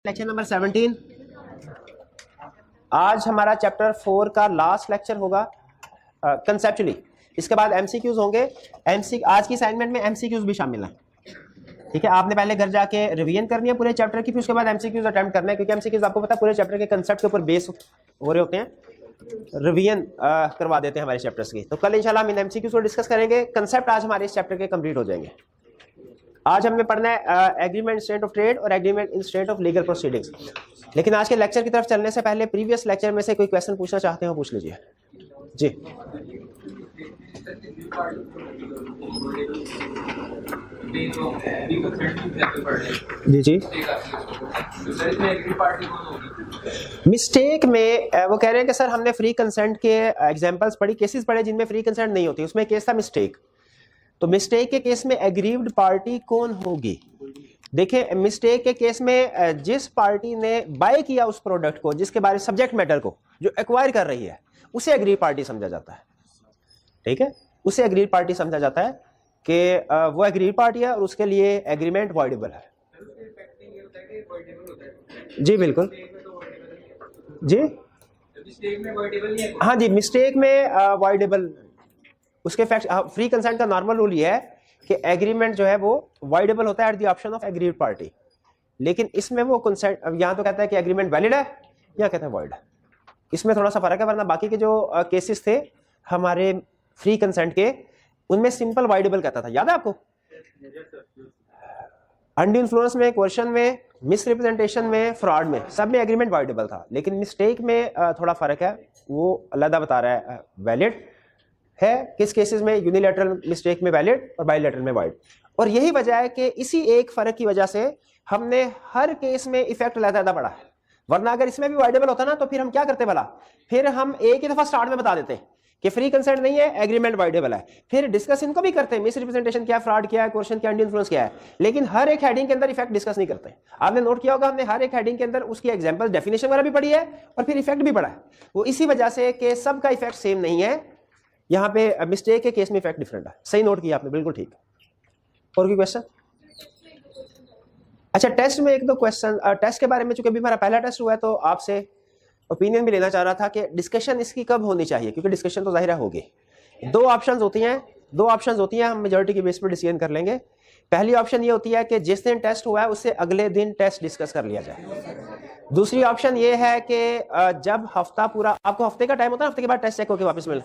Lecture number 17। आज हमारा chapter 4 का लास्ट लेक्चर होगा कंसेप्चुअली। इसके बाद एमसीक्यूज होंगे। आज की असाइनमेंट में एमसीक्यूज भी शामिल हैं। ठीक है, आपने पहले घर जाके रिवीजन करनी है पूरे चैप्टर की, फिर उसके बाद एमसीक्यूज अटेम्प्ट करना है, क्योंकि एमसीक्यूज आपको पता है पूरे चैप्टर के कंसेप्ट के ऊपर बेस हो रहे होते हैं। रिवीजन करवा देते हैं हमारे चैप्टर्स की। तो कल इंशाल्लाह हम इन एमसीक्यूज को डिस्कस करेंगे। कंसेप्ट आज हमारे इस चैप्टर के कंप्लीट हो जाएंगे। आज हमने पढ़ना है एग्रीमेंट स्टेट ऑफ ट्रेड और agreement in state of legal proceedings. लेकिन आज के लेक्चर की तरफ चलने से पहले प्रीवियस लेक्चर में से कोई क्वेश्चन पूछना चाहते हो पूछ लीजिए जी। जी जी। मिस्टेक में वो कह रहे हैं कि सर हमने फ्री कंसेंट के एग्जांपल्स पढ़ी, केसेस पढ़े जिनमें फ्री कंसेंट नहीं होती। उसमें केस था मिस्टेक। तो मिस्टेक के केस में एग्रीव्ड पार्टी कौन होगी? देखिए, मिस्टेक के केस में जिस पार्टी ने बाय किया उस प्रोडक्ट को, जिसके बारे सब्जेक्ट मैटर को जो एक्वायर कर रही है, उसे एग्रीड पार्टी समझा जाता है। ठीक है, उसे एग्रीड पार्टी समझा जाता है कि वो एग्रीड पार्टी है और उसके लिए एग्रीमेंट वॉइडेबल है। जी बिल्कुल जी। हाँ जी, मिस्टेक में वॉइडेबल उसके फैक्ट। फ्री कंसेंट का नॉर्मल रूल ये है कि एग्रीमेंट जो है वो वॉइडेबल होता है at the option of agreed party. लेकिन इसमें वो कंसेंट यहाँ तो कहता है कि एग्रीमेंट वैलिड है, यहाँ कहता है वॉइड है। इसमें थोड़ा सा फर्क है, वरना बाकी के जो केसेस थे हमारे फ्री कंसेंट के, उनमें सिंपल वॉइडेबल कहता था। याद है आपको? अनड्यू इन्फ्लुएंस में, क्वेश्चन में, मिसरिप्रेजेंटेशन में, फ्रॉड में, सब में एग्रीमेंट वॉइडेबल था। लेकिन मिस्टेक में थोड़ा फर्क है, वो अलग बता रहा है वैलिड है। किस केसेस में? यूनिलैटरल मिस्टेक में वैलिड और बायलैटरल में वॉइड। और यही वजह है कि इसी एक फर्क की वजह से हमने हर केस में इफेक्ट अलग-अलग पड़ा है। वरना अगर इसमें भी वॉइडेबल होता ना तो फिर हम क्या करते भला? फिर हम एक ही दफा स्टार्ट में बता देते कि फ्री कंसेंट नहीं है, एग्रीमेंट वॉइडेबल है। फिर डिस्कस इनको भी करते हैं, मिसरिप्रेजेंटेशन क्या है, फ्रॉड क्या है, क्वेश्चन क्या, अनड्यू इन्फ्लुएंस क्या है। लेकिन हर एक हेडिंग के अंदर इफेक्ट डिस्कस नहीं करते। आपने नोट किया होगा, हमने हर एक हेडिंग के अंदर उसकी एग्जांपल, डेफिनेशन वगैरह भी पढ़ी है और फिर इफेक्ट भी पढ़ा है। वो इसी वजह से कि सबका इफेक्ट सेम नहीं है। यहाँ पे मिस्टेक के केस में इफेक्ट डिफरेंट है। सही नोट किया आपने, बिल्कुल ठीक। और कोई क्वेश्चन? अच्छा, टेस्ट में एक दो क्वेश्चन टेस्ट के बारे में, चूंकि अभी हमारा पहला टेस्ट हुआ है तो आपसे ओपिनियन भी लेना चाह रहा था कि डिस्कशन इसकी कब होनी चाहिए, क्योंकि डिस्कशन तो जाहिर होगी। दो ऑप्शंस होती हैं, हम मेजॉरिटी के बेस पर डिसीजन कर लेंगे। पहली ऑप्शन ये होती है कि जिस दिन टेस्ट हुआ है उससे अगले दिन टेस्ट डिस्कस कर लिया जाए। दूसरी ऑप्शन ये है कि जब हफ्ता पूरा, आपको हफ्ते का टाइम होता है, हफ्ते के बाद टेस्ट चेक होकर वापस मिले,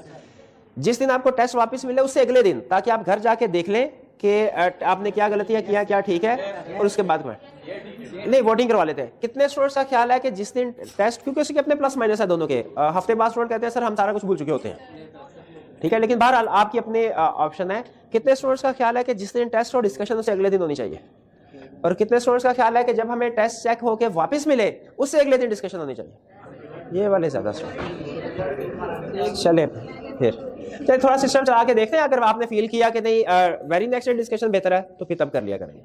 जिस दिन आपको टेस्ट वापस मिले उससे अगले दिन, ताकि आप घर जाके देख लें कि आपने क्या गलतियां किया, क्या ठीक है, और उसके बाद में नहीं वोटिंग करवा लेते हैं। कितने स्टूडेंट्स का ख्याल है कि जिस दिन टेस्ट, क्योंकि उसके अपने प्लस माइनस है दोनों के, हफ्ते बाद स्टूडेंट कहते हैं सर हम सारा कुछ भूल चुके होते हैं। ठीक है, लेकिन बहरहाल आपकी अपनी ऑप्शन है। कितने स्टूडेंट्स का ख्याल है कि जिस दिन टेस्ट और डिस्कशन उससे अगले दिन होनी चाहिए? और कितने स्टूडेंट्स का ख्याल है कि जब हमें टेस्ट चेक होकर वापस मिले उससे अगले दिन डिस्कशन होनी चाहिए? ये वाले ज्यादा स्टूडेंट। चले फिर चलिए थोड़ा सिस्टम चला के देखते हैं। अगर आपने फील किया कि नहीं वेरी नेक्स्ट डिस्कशन बेहतर है तो फिर तब कर लिया करेंगे।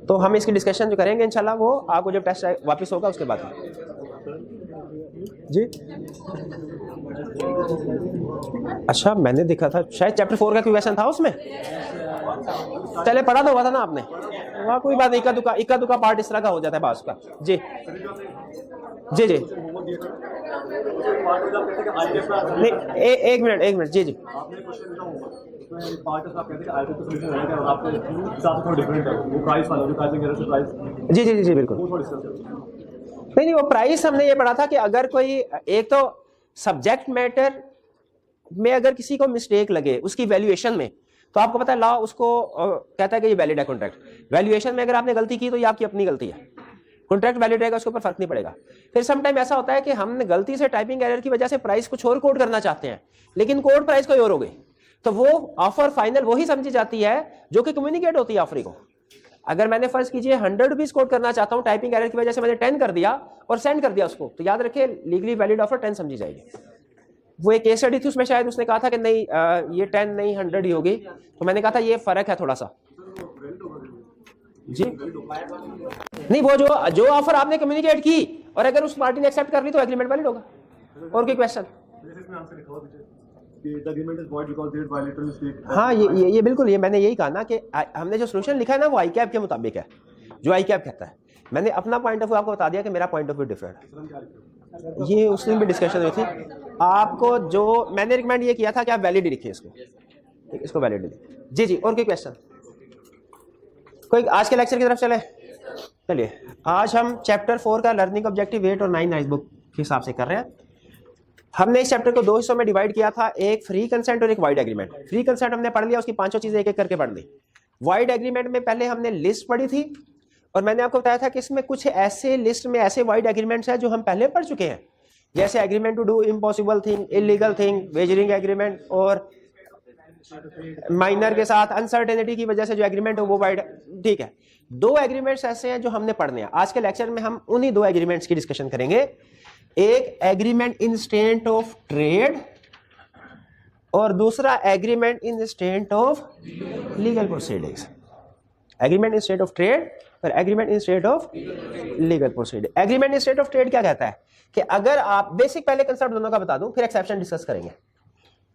तो हम इसकी डिस्कशन जो करेंगे इंशाल्लाह वो आपको जब टेस्ट वापस होगा उसके बाद जी। अच्छा, मैंने देखा था शायद चैप्टर 4 का कोई क्वेश्चन था उसमें। पहले पढ़ा तो हुआ था ना आपने? वहाँ कोई बात नहीं, इक्का दुक्का पार्ट इस तरह का हो जाता है बास का। जी जी जी। नहीं, एक मिनट जी जी। जी जी जी बिल्कुल। नहीं, वो प्राइस हमने ये पढ़ा था कि अगर कोई एक तो सब्जेक्ट मैटर में अगर किसी को मिस्टेक लगे उसकी वैल्यूएशन में, तो आपको पता है लॉ उसको कहता है कि ये वैलिड है कॉन्ट्रैक्ट। वैल्यूएशन में अगर आपने गलती की तो ये आपकी अपनी गलती है, कॉन्ट्रैक्ट वैलिड रहेगा, उसके ऊपर फर्क नहीं पड़ेगा। फिर सम टाइम ऐसा होता है कि हमने गलती से टाइपिंग एरर की वजह से प्राइस कुछ और कोड करना चाहते हैं, लेकिन कोड प्राइस कोई और हो गई, तो वो ऑफर फाइनल वही समझी जाती है जो कि कम्युनिकेट होती है ऑफर को। अगर मैंने फर्ज कीजिए 100 रुपीज कोड करना चाहता हूं, टाइपिंग एरर की वजह से मैंने 10 कर दिया और सेंड कर दिया उसको, तो याद रखिए लीगली वैलिड ऑफर 10 समझी जाएगी। वो एक केस स्टडी थी, उसमें शायद उसने कहा था कि नहीं ये 10 नहीं 100 ही होगी, तो मैंने कहा था ये फर्क है थोड़ा सा जी। नहीं, वो जो ऑफर आपने कम्युनिकेट की और अगर उस पार्टी ने एक्सेप्ट कर ली तो एग्रीमेंट वैलिड होगा। और कोई क्वेश्चन? हाँ, ये बिल्कुल, ये मैंने यही कहा ना कि हमने जो सोल्यूशन लिखा है ना वो आईकैप के मुताबिक है, जो आईकैप कहता है। मैंने अपना पॉइंट ऑफ व्यू आपको बता दिया कि मेरा पॉइंट ऑफ व्यू डिफरेंट है। ये उस दिन भी डिस्कशन हुई थी। आपको जो मैंने रिकमेंड ये किया था कि आप वैलिड लिखिए इसको, ठीक, इसको वैलिड लिखिए। जी जी, और कोई क्वेश्चन? कोई आज के लेक्चर की तरफ चले? चलिए, आज हम चैप्टर 4 का लर्निंग ऑब्जेक्टिव 8 और 9 नाइस बुक के हिसाब से कर रहे हैं। हमने इस चैप्टर को 2 हिस्सों में डिवाइड किया था, एक फ्री कंसेंट और एक वाइड एग्रीमेंट। फ्री कंसेंट हमने पढ़ लिया, उसकी पांचों चीजें एक एक करके पढ़ ली। वाइड एग्रीमेंट में पहले हमने लिस्ट पढ़ी थी और मैंने आपको बताया था कि इसमें कुछ ऐसे लिस्ट में ऐसे वाइड एग्रीमेंट्स हैं जो हम पहले पढ़ चुके हैं, जैसे agreement to do impossible thing, illegal thing, wagering agreement, और माइनर के साथ अनसर्टेनिटी की वजह से जो एग्रीमेंट हो वो वाइड। ठीक है, 2 एग्रीमेंट्स ऐसे हैं जो हमने पढ़ने हैं। आज के लेक्चर में हम उन्हीं 2 एग्रीमेंट्स की डिस्कशन करेंगे। एक agreement in state of trade और दूसरा agreement in state of legal proceedings. Agreement in state of trade और agreement in state of legal proceeding. Agreement in state of trade क्या कहता है कि अगर आप, बेसिक पहले कंसेप्ट दोनों का बता दूं, फिर एक्सेप्शन डिस्कस करेंगे,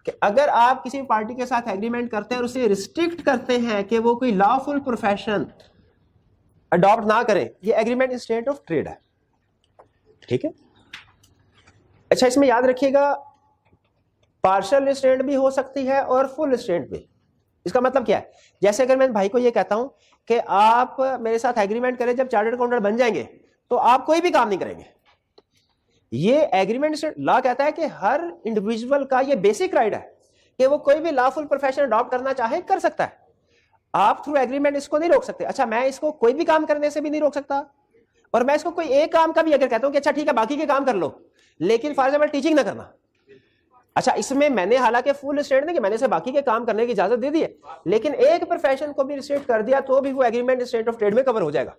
कि अगर आप किसी पार्टी के साथ एग्रीमेंट करते हैं और उसे रिस्ट्रिक्ट करते हैं कि वो कोई लॉफुल प्रोफेशन अडॉप्ट ना करें, ये agreement in state of trade है। ठीक है, अच्छा, इसमें याद रखिएगा पार्शियल रिस्ट्रेंट भी हो सकती है और फुल रिस्ट्रेंट भी। इसका मतलब क्या है? जैसे अगर मैं भाई को ये कहता हूं कि आप मेरे साथ एग्रीमेंट करें, जब चार्टर्ड अकाउंटेंट बन जाएंगे तो आप कोई भी काम नहीं करेंगे। ये एग्रीमेंट लॉ कहता है कि हर इंडिविजुअल का ये बेसिक राइट है कि वो कोई भी लॉफुल प्रोफेशन अडॉप्ट करना चाहे कर सकता है। आप थ्रू एग्रीमेंट इसको नहीं रोक सकते। अच्छा, मैं इसको कोई भी काम करने से भी नहीं रोक सकता, और मैं इसको कोई एक काम का भी अगर कहता हूं कि अच्छा ठीक है बाकी के काम कर लो, लेकिन फॉर एग्जाम्पल टीचिंग ना करना। अच्छा, इसमें मैंने हालांकि फुल रिस्ट्रेंट नहीं कि मैंने से बाकी के काम करने की इजाजत दे दी है, लेकिन एक प्रोफेशन को भी रिस्ट्रिक्ट कर दिया तो भी वो एग्रीमेंट स्टेट ऑफ ट्रेड में कवर हो जाएगा।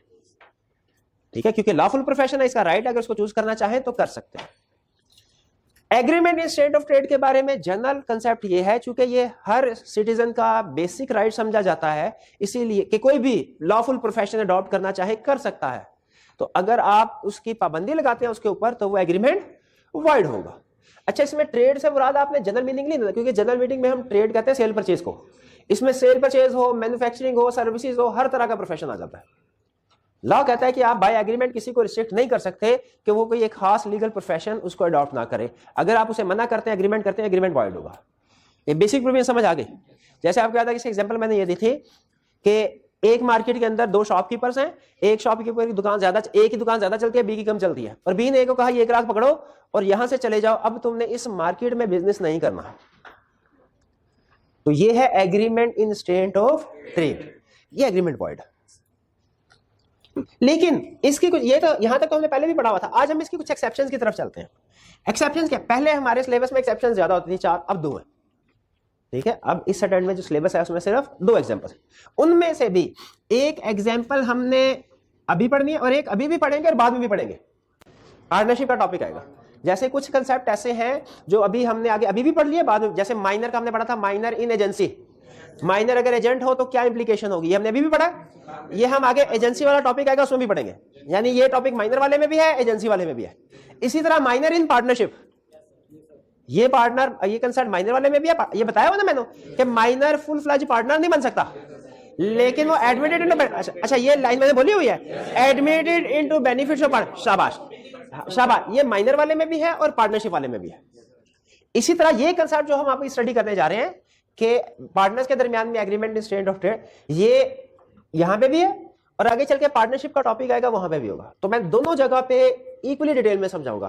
ठीक है, क्योंकि लॉफुल प्रोफेशन है, इसका राइट, अगर उसको चूज करना चाहे तो कर सकते हैं। Agreement in state of trade के बारे में जनरल कंसेप्ट ये है, चूंकि ये हर सिटीजन का बेसिक राइट समझा जाता है, इसीलिए कि कोई भी लॉफुल प्रोफेशन अडॉप्ट करना चाहे कर सकता है। तो अगर आप उसकी पाबंदी लगाते हैं उसके ऊपर तो वो एग्रीमेंट वाइड होगा। अच्छा, इसमें ट्रेड से मुराद आपने जनरल मीनिंग नहीं लेना, क्योंकि जनरल मीनिंग में हम ट्रेड कहते हैं सेल परचेज को। इसमें सेल परचेज हो, मैन्युफैक्चरिंग हो, सर्विसेज हो, हर तरह का प्रोफेशन आ जाता है। लॉ कहता है कि आप बाय एग्रीमेंट किसी को रिस्ट्रिक्ट नहीं कर सकते कि वो कोई एक खास लीगल प्रोफेशन उसको अडॉप्ट ना करे। अगर आप उसे मना करते हैं, एग्रीमेंट करते हैं, एग्रीमेंट वाइड होगा। ये बेसिक प्रोविजन समझ आ गई। जैसे आपको याद है कि एग्जांपल मैंने ये दी थी कि एक मार्केट के अंदर 2 शॉपकीपर्स हैं, एक शॉपकीपर की दुकान ज्यादा, एक ही दुकान ज्यादा चलती है, बी की कम चलती है, और बी ने ए को कहा ये ग्राहक पकड़ो और यहां से चले जाओ, अब तुमने इस मार्केट में बिजनेस नहीं करना। तो ये है agreement in state of trade, ये एग्रीमेंट वाइड। लेकिन इसकी कुछ, ये तो यहां तक तो हमने पहले भी पढ़ा हुआ था। आज हम इसकी कुछ एक्सेप्शंस की तरफ चलते हैं। एक्सेप्शंस क्या? पहले हमारे सिलेबस में एक्सेप्शंस ज्यादा होती थी, 4, अब 2 है। ठीक है, अब इस अटेंड में जो सिलेबस है उसमें सिर्फ 2 एग्जांपल्स, उनमें से भी एक एग्जांपल हमने अभी पढ़नी है और एक अभी भी पढ़ेंगे और बाद में भी पढ़ेंगे। पार्टनरशिप का टॉपिक आएगा। जैसे कुछ कंसेप्ट ऐसे हैं जो अभी हमने आगे अभी भी पढ़ लिए, बाद में, जैसे माइनर का हमने पढ़ा था, माइनर इन एजेंसी। माइनर अगर एजेंट हो तो क्या इंप्लीकेशन होगी, ये हमने अभी भी पढ़ा। ये हम आगे एजेंसी वाला टॉपिक आएगा उसमें भी पढ़ेंगे, यानी ये टॉपिक माइनर वाले में भी है, एजेंसी वाले में भी है। इसी तरह माइनर इन पार्टनरशिप, ये पार्टनर, ये कंसेप्ट माइनर वाले में भी है। ये बताया हुआ ना मैंने कि माइनर फुल फ्लेज पार्टनर नहीं बन सकता, लेकिन वो एडमिटेड इनटू, अच्छा ये लाइन मैंने बोली हुई है, admitted into benefits of partner. शाबाश शाबाश, ये माइनर वाले में भी है और पार्टनरशिप वाले में भी है। इसी तरह ये कंसेप्ट जो हम आपको स्टडी करने जा रहे हैं कि पार्टनर्स के दरमियान में agreement in state of trade, ये यहां पे भी है और आगे चल के पार्टनरशिप का टॉपिक आएगा वहां पे भी होगा। तो मैं दोनों जगह पे इक्वली डिटेल में समझाऊंगा,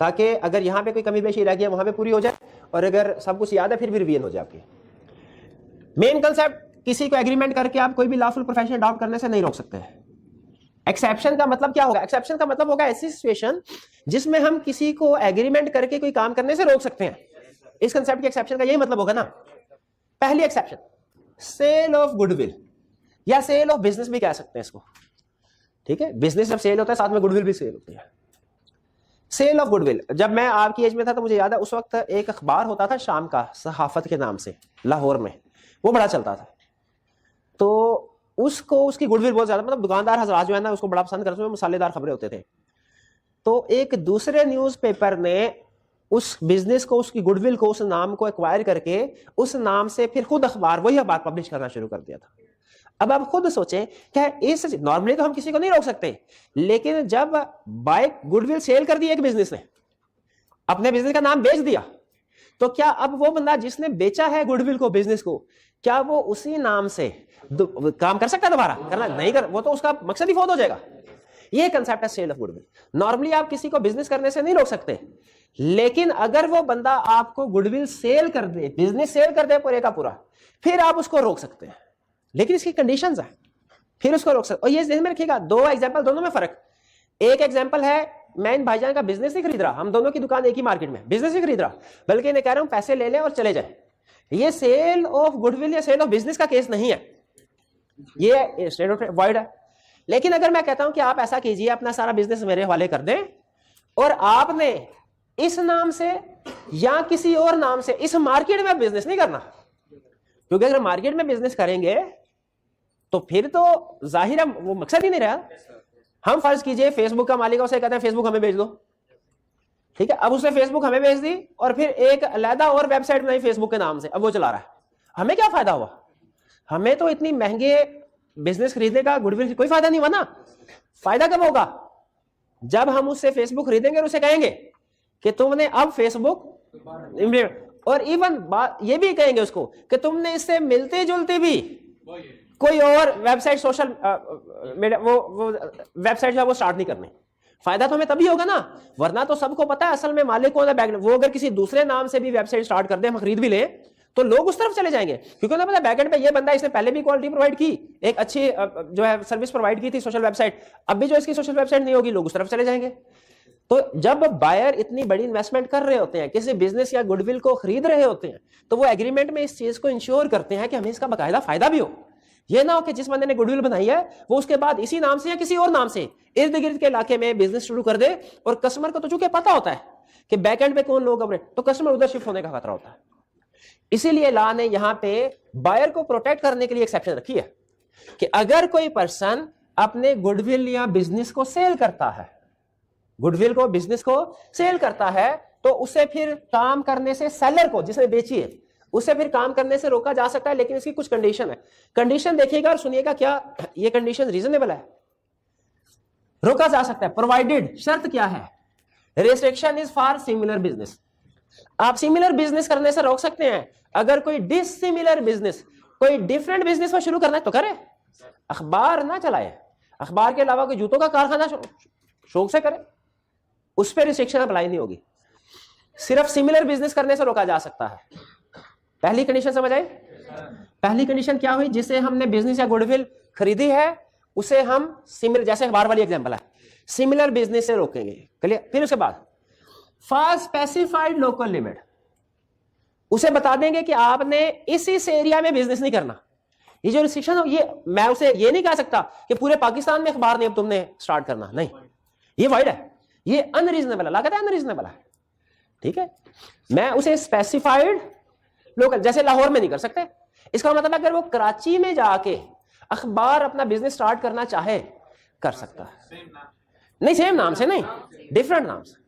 ताकि अगर यहां पे कोई कमी बेशी रह गई वहां पे पूरी हो जाए, और अगर सब कुछ याद है फिर भी रिवीजन हो जाए आपकी। मेन कंसेप्ट, किसी को एग्रीमेंट करके आप कोई भी लॉफुल प्रोफेशन अडॉप्ट करने से नहीं रोक सकते हैं। एक्सेप्शन का मतलब क्या होगा? एक्सेप्शन का मतलब होगा ऐसी सिचुएशन जिसमें हम किसी को एग्रीमेंट करके कोई काम करने से रोक सकते हैं। इस कंसेप्ट के एक्सेप्शन का यही मतलब होगा ना। पहली एक्सेप्शन, सेल ऑफ गुडविल या सेल ऑफ बिजनेस भी कह सकते हैं इसको। ठीक है, बिजनेस जब सेल होता है साथ में गुडविल भी सेल होती है। सेल ऑफ गुडविल, जब मैं आपकी एज में था तो मुझे याद है उस वक्त एक अखबार होता था शाम का, सहाफत के नाम से, लाहौर में, वो बड़ा चलता था। तो उसको, उसकी गुडविल बहुत ज्यादा, मतलब दुकानदार हजरात जो है ना उसको बड़ा पसंद करते थे, मसालेदार खबरें होते थे। तो एक दूसरे न्यूज़पेपर ने उस बिजनेस को, उसकी गुडविल को, उस नाम को एक्वायर करके उस नाम से फिर खुद अखबार, वही अखबार पब्लिश करना शुरू कर दिया था। अब आप खुद सोचें क्या इस, नॉर्मली तो हम किसी को नहीं रोक सकते, लेकिन जब बाय गुडविल सेल कर दी एक बिजनेस ने, अपने बिजनेस का नाम बेच दिया, तो क्या अब वो बंदा जिसने बेचा है गुडविल को, बिजनेस को, क्या वो उसी नाम से काम कर सकता है? दोबारा करना नहीं कर, वो तो उसका मकसद ही फौत हो जाएगा। ये कंसेप्ट है सेल ऑफ गुडविल। नॉर्मली आप किसी को बिजनेस करने से नहीं रोक सकते, लेकिन अगर वो बंदा आपको गुडविल सेल कर दे, बिजनेस सेल कर दे पूरे का पूरा, फिर आप उसको रोक सकते हैं, लेकिन इसकी कंडीशंस है, फिर उसको रोक सकते। और ये ध्यान में रखिएगा, दो एग्जांपल, दोनों में फर्क। एक एग्जांपल है, मैं इन भाईजान का बिजनेस नहीं खरीद रहा, हम दोनों की दुकान एक ही मार्केट में, बिजनेस नहीं खरीद रहा, बल्कि इन्हें कह रहा हूं पैसे ले लें और चले जाए। ये सेल ऑफ गुडविल या सेल ऑफ बिजनेस का केस नहीं है, ये स्टेट ऑफ वॉइड है। लेकिन अगर मैं कहता हूं कि आप ऐसा कीजिए, अपना सारा बिजनेस मेरे हवाले कर दें, और आपने इस नाम से या किसी और नाम से इस मार्केट में बिजनेस नहीं करना, क्योंकि अगर मार्केट में बिजनेस करेंगे तो फिर तो जाहिर है वो मकसद ही नहीं रहा। हम फर्ज कीजिए फेसबुक का मालिक है, उसे कहते हैं फेसबुक हमें भेज दो, ठीक है, अब उसने फेसबुक हमें भेज दी और फिर एक अलहदा और वेबसाइट बनाई फेसबुक के नाम से, अब वो चला रहा है, हमें क्या फायदा हुआ? हमें तो इतनी महंगे बिजनेस खरीदने का गुडविल कोई फायदा नहीं हुआ ना। फायदा कब होगा? जब हम उससे फेसबुक खरीदेंगे और उसे कहेंगे कि तुमने अब फेसबुक, और इवन ये भी कहेंगे उसको कि तुमने इससे मिलते जुलते भी कोई और वेबसाइट, सोशल वो वेबसाइट जो वो स्टार्ट नहीं करनी। फायदा तो हमें तभी होगा ना, वरना तो सबको पता है असल में मालिक कौन है बैक। वो अगर किसी दूसरे नाम से भी वेबसाइट स्टार्ट कर दे, हम खरीद भी लें, तो लोग उस तरफ चले जाएंगे, क्योंकि उन्हें पता है बैकएंड पे ये बंदा, इसने पहले भी क्वालिटी प्रोवाइड की, एक अच्छी जो है सर्विस प्रोवाइड की थी, सोशल वेबसाइट, अब भी जो इसकी सोशल वेबसाइट नहीं होगी, लोग उस तरफ चले जाएंगे। तो जब बायर इतनी बड़ी इन्वेस्टमेंट कर रहे होते हैं, किसी बिजनेस या गुडविल को खरीद रहे होते हैं, तो वो एग्रीमेंट में इस चीज को इंश्योर करते हैं कि हमें इसका बाकायदा फायदा भी हो। ये ना हो कि जिस बंदे ने गुडविल बनाई है वो उसके बाद इसी नाम से या किसी और नाम से इर्द गिर्द के इलाके में बिजनेस शुरू कर दे, और कस्टमर को तो चूंकि पता होता है कि बैकएंड पे कौन लोग, तो कस्टमर उधर शिफ्ट होने का खतरा होता है। इसीलिए लॉ ने यहां पे बायर को प्रोटेक्ट करने के लिए एक्सेप्शन रखी है कि अगर कोई पर्सन अपने गुडविल या बिजनेस को सेल करता है, गुडविल को, बिजनेस को सेल करता है, तो उसे फिर काम करने से, सेलर को जिसने बेची है, उसे फिर काम करने से रोका जा सकता है, लेकिन इसकी कुछ कंडीशन है। कंडीशन देखिएगा और सुनिएगा, क्या ये कंडीशन रीजनेबल है? रोका जा सकता है, प्रोवाइडेड, शर्त क्या है? Restriction is for similar business. आप सिमिलर बिजनेस करने से रोक सकते हैं। अगर कोई डिसिमिलर बिजनेस, कोई डिफरेंट बिजनेस में शुरू करना है तो करे, अखबार ना चलाए, अखबार के अलावा कोई जूतों का कारखाना शौक से करे, उस पर रिस्ट्रिक्शन अप्लाई नहीं होगी। सिर्फ सिमिलर बिजनेस करने से रोका जा सकता है। पहली कंडीशन समझ आई? पहली कंडीशन क्या हुई? जिसे हमने बिजनेस या गुडविल खरीदी है उसे हम सिमिलर, जैसे अखबार वाली एग्जांपल है, सिमिलर बिजनेस से रोकेंगे। क्लियर? फिर उसके बाद फॉर स्पेसिफाइड लोकल लिमिट, उसे बता देंगे कि आपने इस एरिया में बिजनेस नहीं करना। ये जो रिस्ट्रिक्शन है, ये मैं उसे ये नहीं कह सकता कि पूरे पाकिस्तान में अखबार नहीं अब तुमने स्टार्ट करना, नहीं, ये वाइड है, ये अनरीजनेबल है, लागत है अनरीजनेबल है, ठीक है। मैं उसे स्पेसिफाइड लोकल, जैसे लाहौर में नहीं कर सकते, इसका मतलब अगर वो कराची में जाके अखबार अपना बिजनेस स्टार्ट करना चाहे कर सकता है, नहीं सेम नाम से नहीं, डिफरेंट नाम से।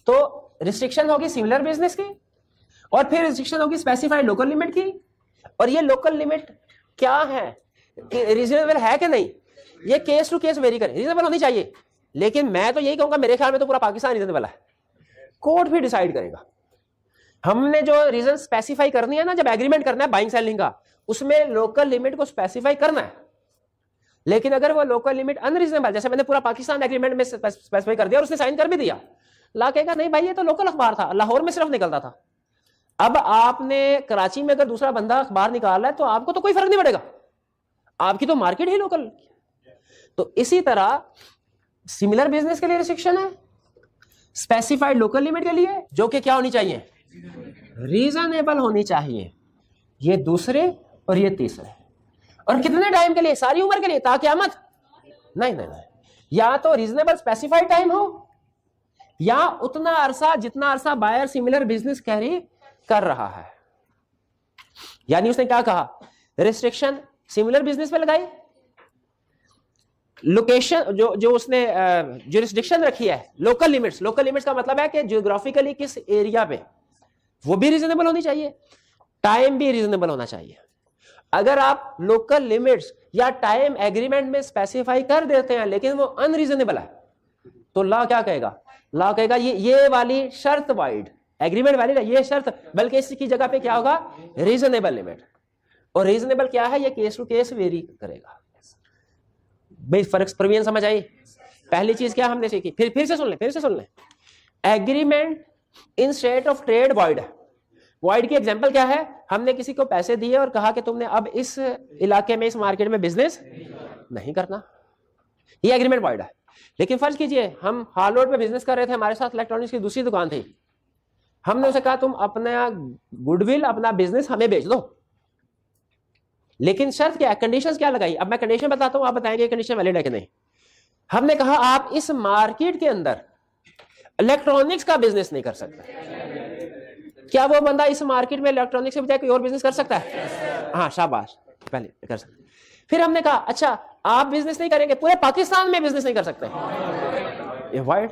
तो रिस्ट्रिक्शन होगी सिमिलर बिजनेस की, और फिर रिस्ट्रिक्शन होगी स्पेसिफाइड लोकल लिमिट की। और ये लोकल लिमिट क्या है, रीजनेबल है कि नहीं, ये केस टू केस वेरी करे। रीजनेबल होनी चाहिए, लेकिन मैं तो यही कहूंगा, मेरे ख्याल में तो पूरा पाकिस्तान रीजनेबल है, कोर्ट भी डिसाइड करेगा। हमने जो रीजन स्पेसिफाई करनी है ना, जब एग्रीमेंट करना है बाइंग सेलिंग का, उसमें लोकल लिमिट को स्पेसिफाई करना है। लेकिन अगर वो लोकल लिमिट अनरीजनेबल, जैसे मैंने पूरा पाकिस्तान एग्रीमेंट में स्पेसिफाई कर दिया और उसने साइन कर भी दिया, ला कहेगा नहीं भाई ये तो लोकल अखबार था, लाहौर में सिर्फ निकलता था। अब आपने कराची में अगर दूसरा बंदा अखबार निकाल रहा है तो आपको तो कोई फर्क नहीं पड़ेगा, आपकी तो मार्केट ही लोकल। तो इसी तरह सिमिलर बिजनेस के लिए रिस्ट्रिक्शन है, स्पेसिफाइड लोकल लिमिट के लिए, जो कि क्या होनी चाहिए, रीजनेबल होनी चाहिए। ये दूसरे और ये तीसरे। और कितने टाइम के लिए? सारी उम्र के लिए, ताकि क़यामत? नहीं नहीं नहीं, या तो रीजनेबल स्पेसिफाइड टाइम हो, या उतना अरसा जितना अरसा बायर सिमिलर बिजनेस कैरी कर रहा है। यानी उसने क्या कहा, रिस्ट्रिक्शन सिमिलर बिजनेस पे लगाई, लोकेशन जो उसने जुरिस्डिक्शन रखी है, लोकल लिमिट्स। लोकल लिमिट्स का मतलब है कि जियोग्राफिकली किस एरिया पे, वो भी रीजनेबल होनी चाहिए, टाइम भी रीजनेबल होना चाहिए। अगर आप लोकल लिमिट्स या टाइम एग्रीमेंट में स्पेसिफाई कर देते हैं लेकिन वो अनरीजनेबल है, तो लॉ क्या कहेगा? लॉ कहेगा ये वाली शर्त वाइड, एग्रीमेंट वैलिड है, ये शर्त, बल्कि इसकी जगह पे क्या होगा? Reasonable limit. और रीजनेबल क्या है? ये केस टू केस वेरी करेगा। भाई फर्क प्रोविजन समझ आई? पहली चीज क्या हमने सीखी, फिर से सुन ले। Agreement in state of trade void है। वॉइड की एग्जांपल क्या है? हमने किसी को पैसे दिए और कहा कि तुमने अब इस इलाके में, इस मार्केट में बिजनेस नहीं करना, ये एग्रीमेंट वॉइड है। लेकिन फर्ज कीजिए हम हाल रोड पे बिजनेस कर रहे थे, हमारे साथ इलेक्ट्रॉनिक्स की दूसरी दुकान थी, हमने उसे कहा तुम अपना गुडविल, अपना बिजनेस हमें बेच दो, लेकिन शर्त क्या है, कंडीशंस क्या लगाई? अब मैं कंडीशन बताता हूं, आप बताएंगे कंडीशन वैलिड है कि नहीं। हमने कहा आप इस मार्केट के अंदर इलेक्ट्रॉनिक्स का बिजनेस नहीं कर सकते। क्या वो बंदा इस मार्केट में इलेक्ट्रॉनिक्स के बजाय कोई और बिजनेस कर सकता है? हाँ, शाबाश, पहले कर सकते। फिर हमने कहा अच्छा आप बिजनेस नहीं करेंगे, पूरे पाकिस्तान में बिजनेस नहीं कर सकते, ये वाइड,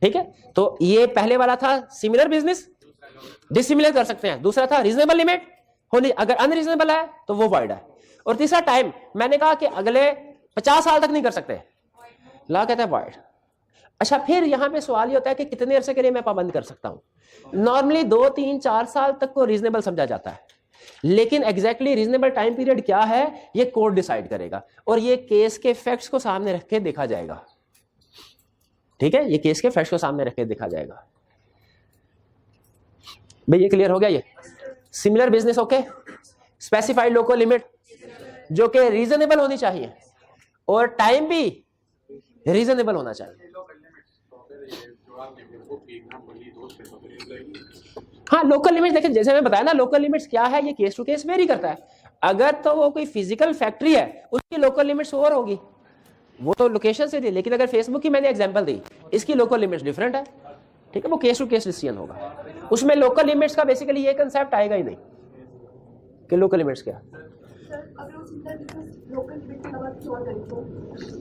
ठीक है। तो ये पहले वाला था सिमिलर बिजनेस, डिसिमिलर कर सकते हैं। दूसरा था रीजनेबल लिमिट होनी, अगर अनरीजनेबल है तो वो वाइड है। और तीसरा टाइम, मैंने कहा कि अगले 50 साल तक नहीं कर सकते, लॉ कहता है वाइड। अच्छा, फिर यहां पे सवाल ये होता है कि कितने अरसे के लिए मैं पाबंद कर सकता हूं। नॉर्मली 2, 3, 4 साल तक को रीजनेबल समझा जाता है, लेकिन एग्जैक्टली रीजनेबल टाइम पीरियड क्या है ये कोर्ट डिसाइड करेगा, और ये केस के फैक्ट्स को सामने रख के देखा जाएगा, ठीक है। ये केस के फैक्ट्स को सामने रख के देखा जाएगा। भाई ये क्लियर हो गया? ये similar business okay, specified local limit जो कि रीजनेबल होनी चाहिए, और टाइम भी रीजनेबल होना चाहिए। हाँ, लोकल लिमिट देखिए, जैसे मैं बताया ना, लोकल लिमिट्स क्या है, ये केस टू केस वेरी करता है। अगर तो वो कोई फिजिकल फैक्ट्री है उसकी लोकल लिमिट्स और होगी, वो तो लोकेशन से थी, लेकिन अगर फेसबुक की मैंने एग्जांपल दी, इसकी लोकल लिमिट्स डिफरेंट है, ठीक है। वो केस टू केस डिसीजन होगा, उसमें लोकल लिमिट्स का बेसिकली ये कंसेप्ट आएगा ही नहीं कि लोकल लिमिट्स क्या।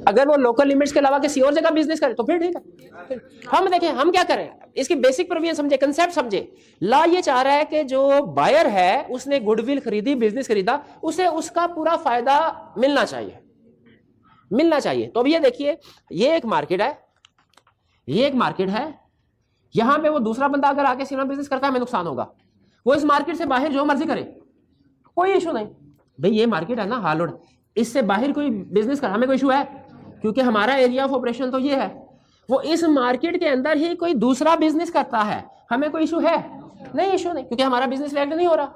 अगर वो लोकल लिमिट्स के अलावा किसी और जगह बिजनेस करे तो फिर ठीक है। हम देखें हम क्या करें, इसकी बेसिक प्रोविजन समझे, कंसेप्ट समझे। लॉ ये चाह रहा है कि जो बायर है उसने गुडविल खरीदी, बिजनेस खरीदा, उसे उसका पूरा फायदा मिलना चाहिए, मिलना चाहिए। तो अब ये देखिए, ये एक मार्केट है, ये एक मार्केट है, यहां पे वो दूसरा बंदा अगर आके सिनेमा बिजनेस करता है हमें नुकसान होगा, वो इस मार्केट से बाहर जो मर्जी करे कोई इशू नहीं। भाई ये मार्केट है ना हालोड, इससे बाहर कोई बिजनेस कर हमें कोई इशू है, क्योंकि हमारा एरिया ऑफ ऑपरेशन तो ये है। वो इस मार्केट के अंदर ही कोई दूसरा बिजनेस करता है, हमें कोई इशू है नहीं, इशू नहीं, क्योंकि हमारा बिजनेस रिएक्ट नहीं हो रहा,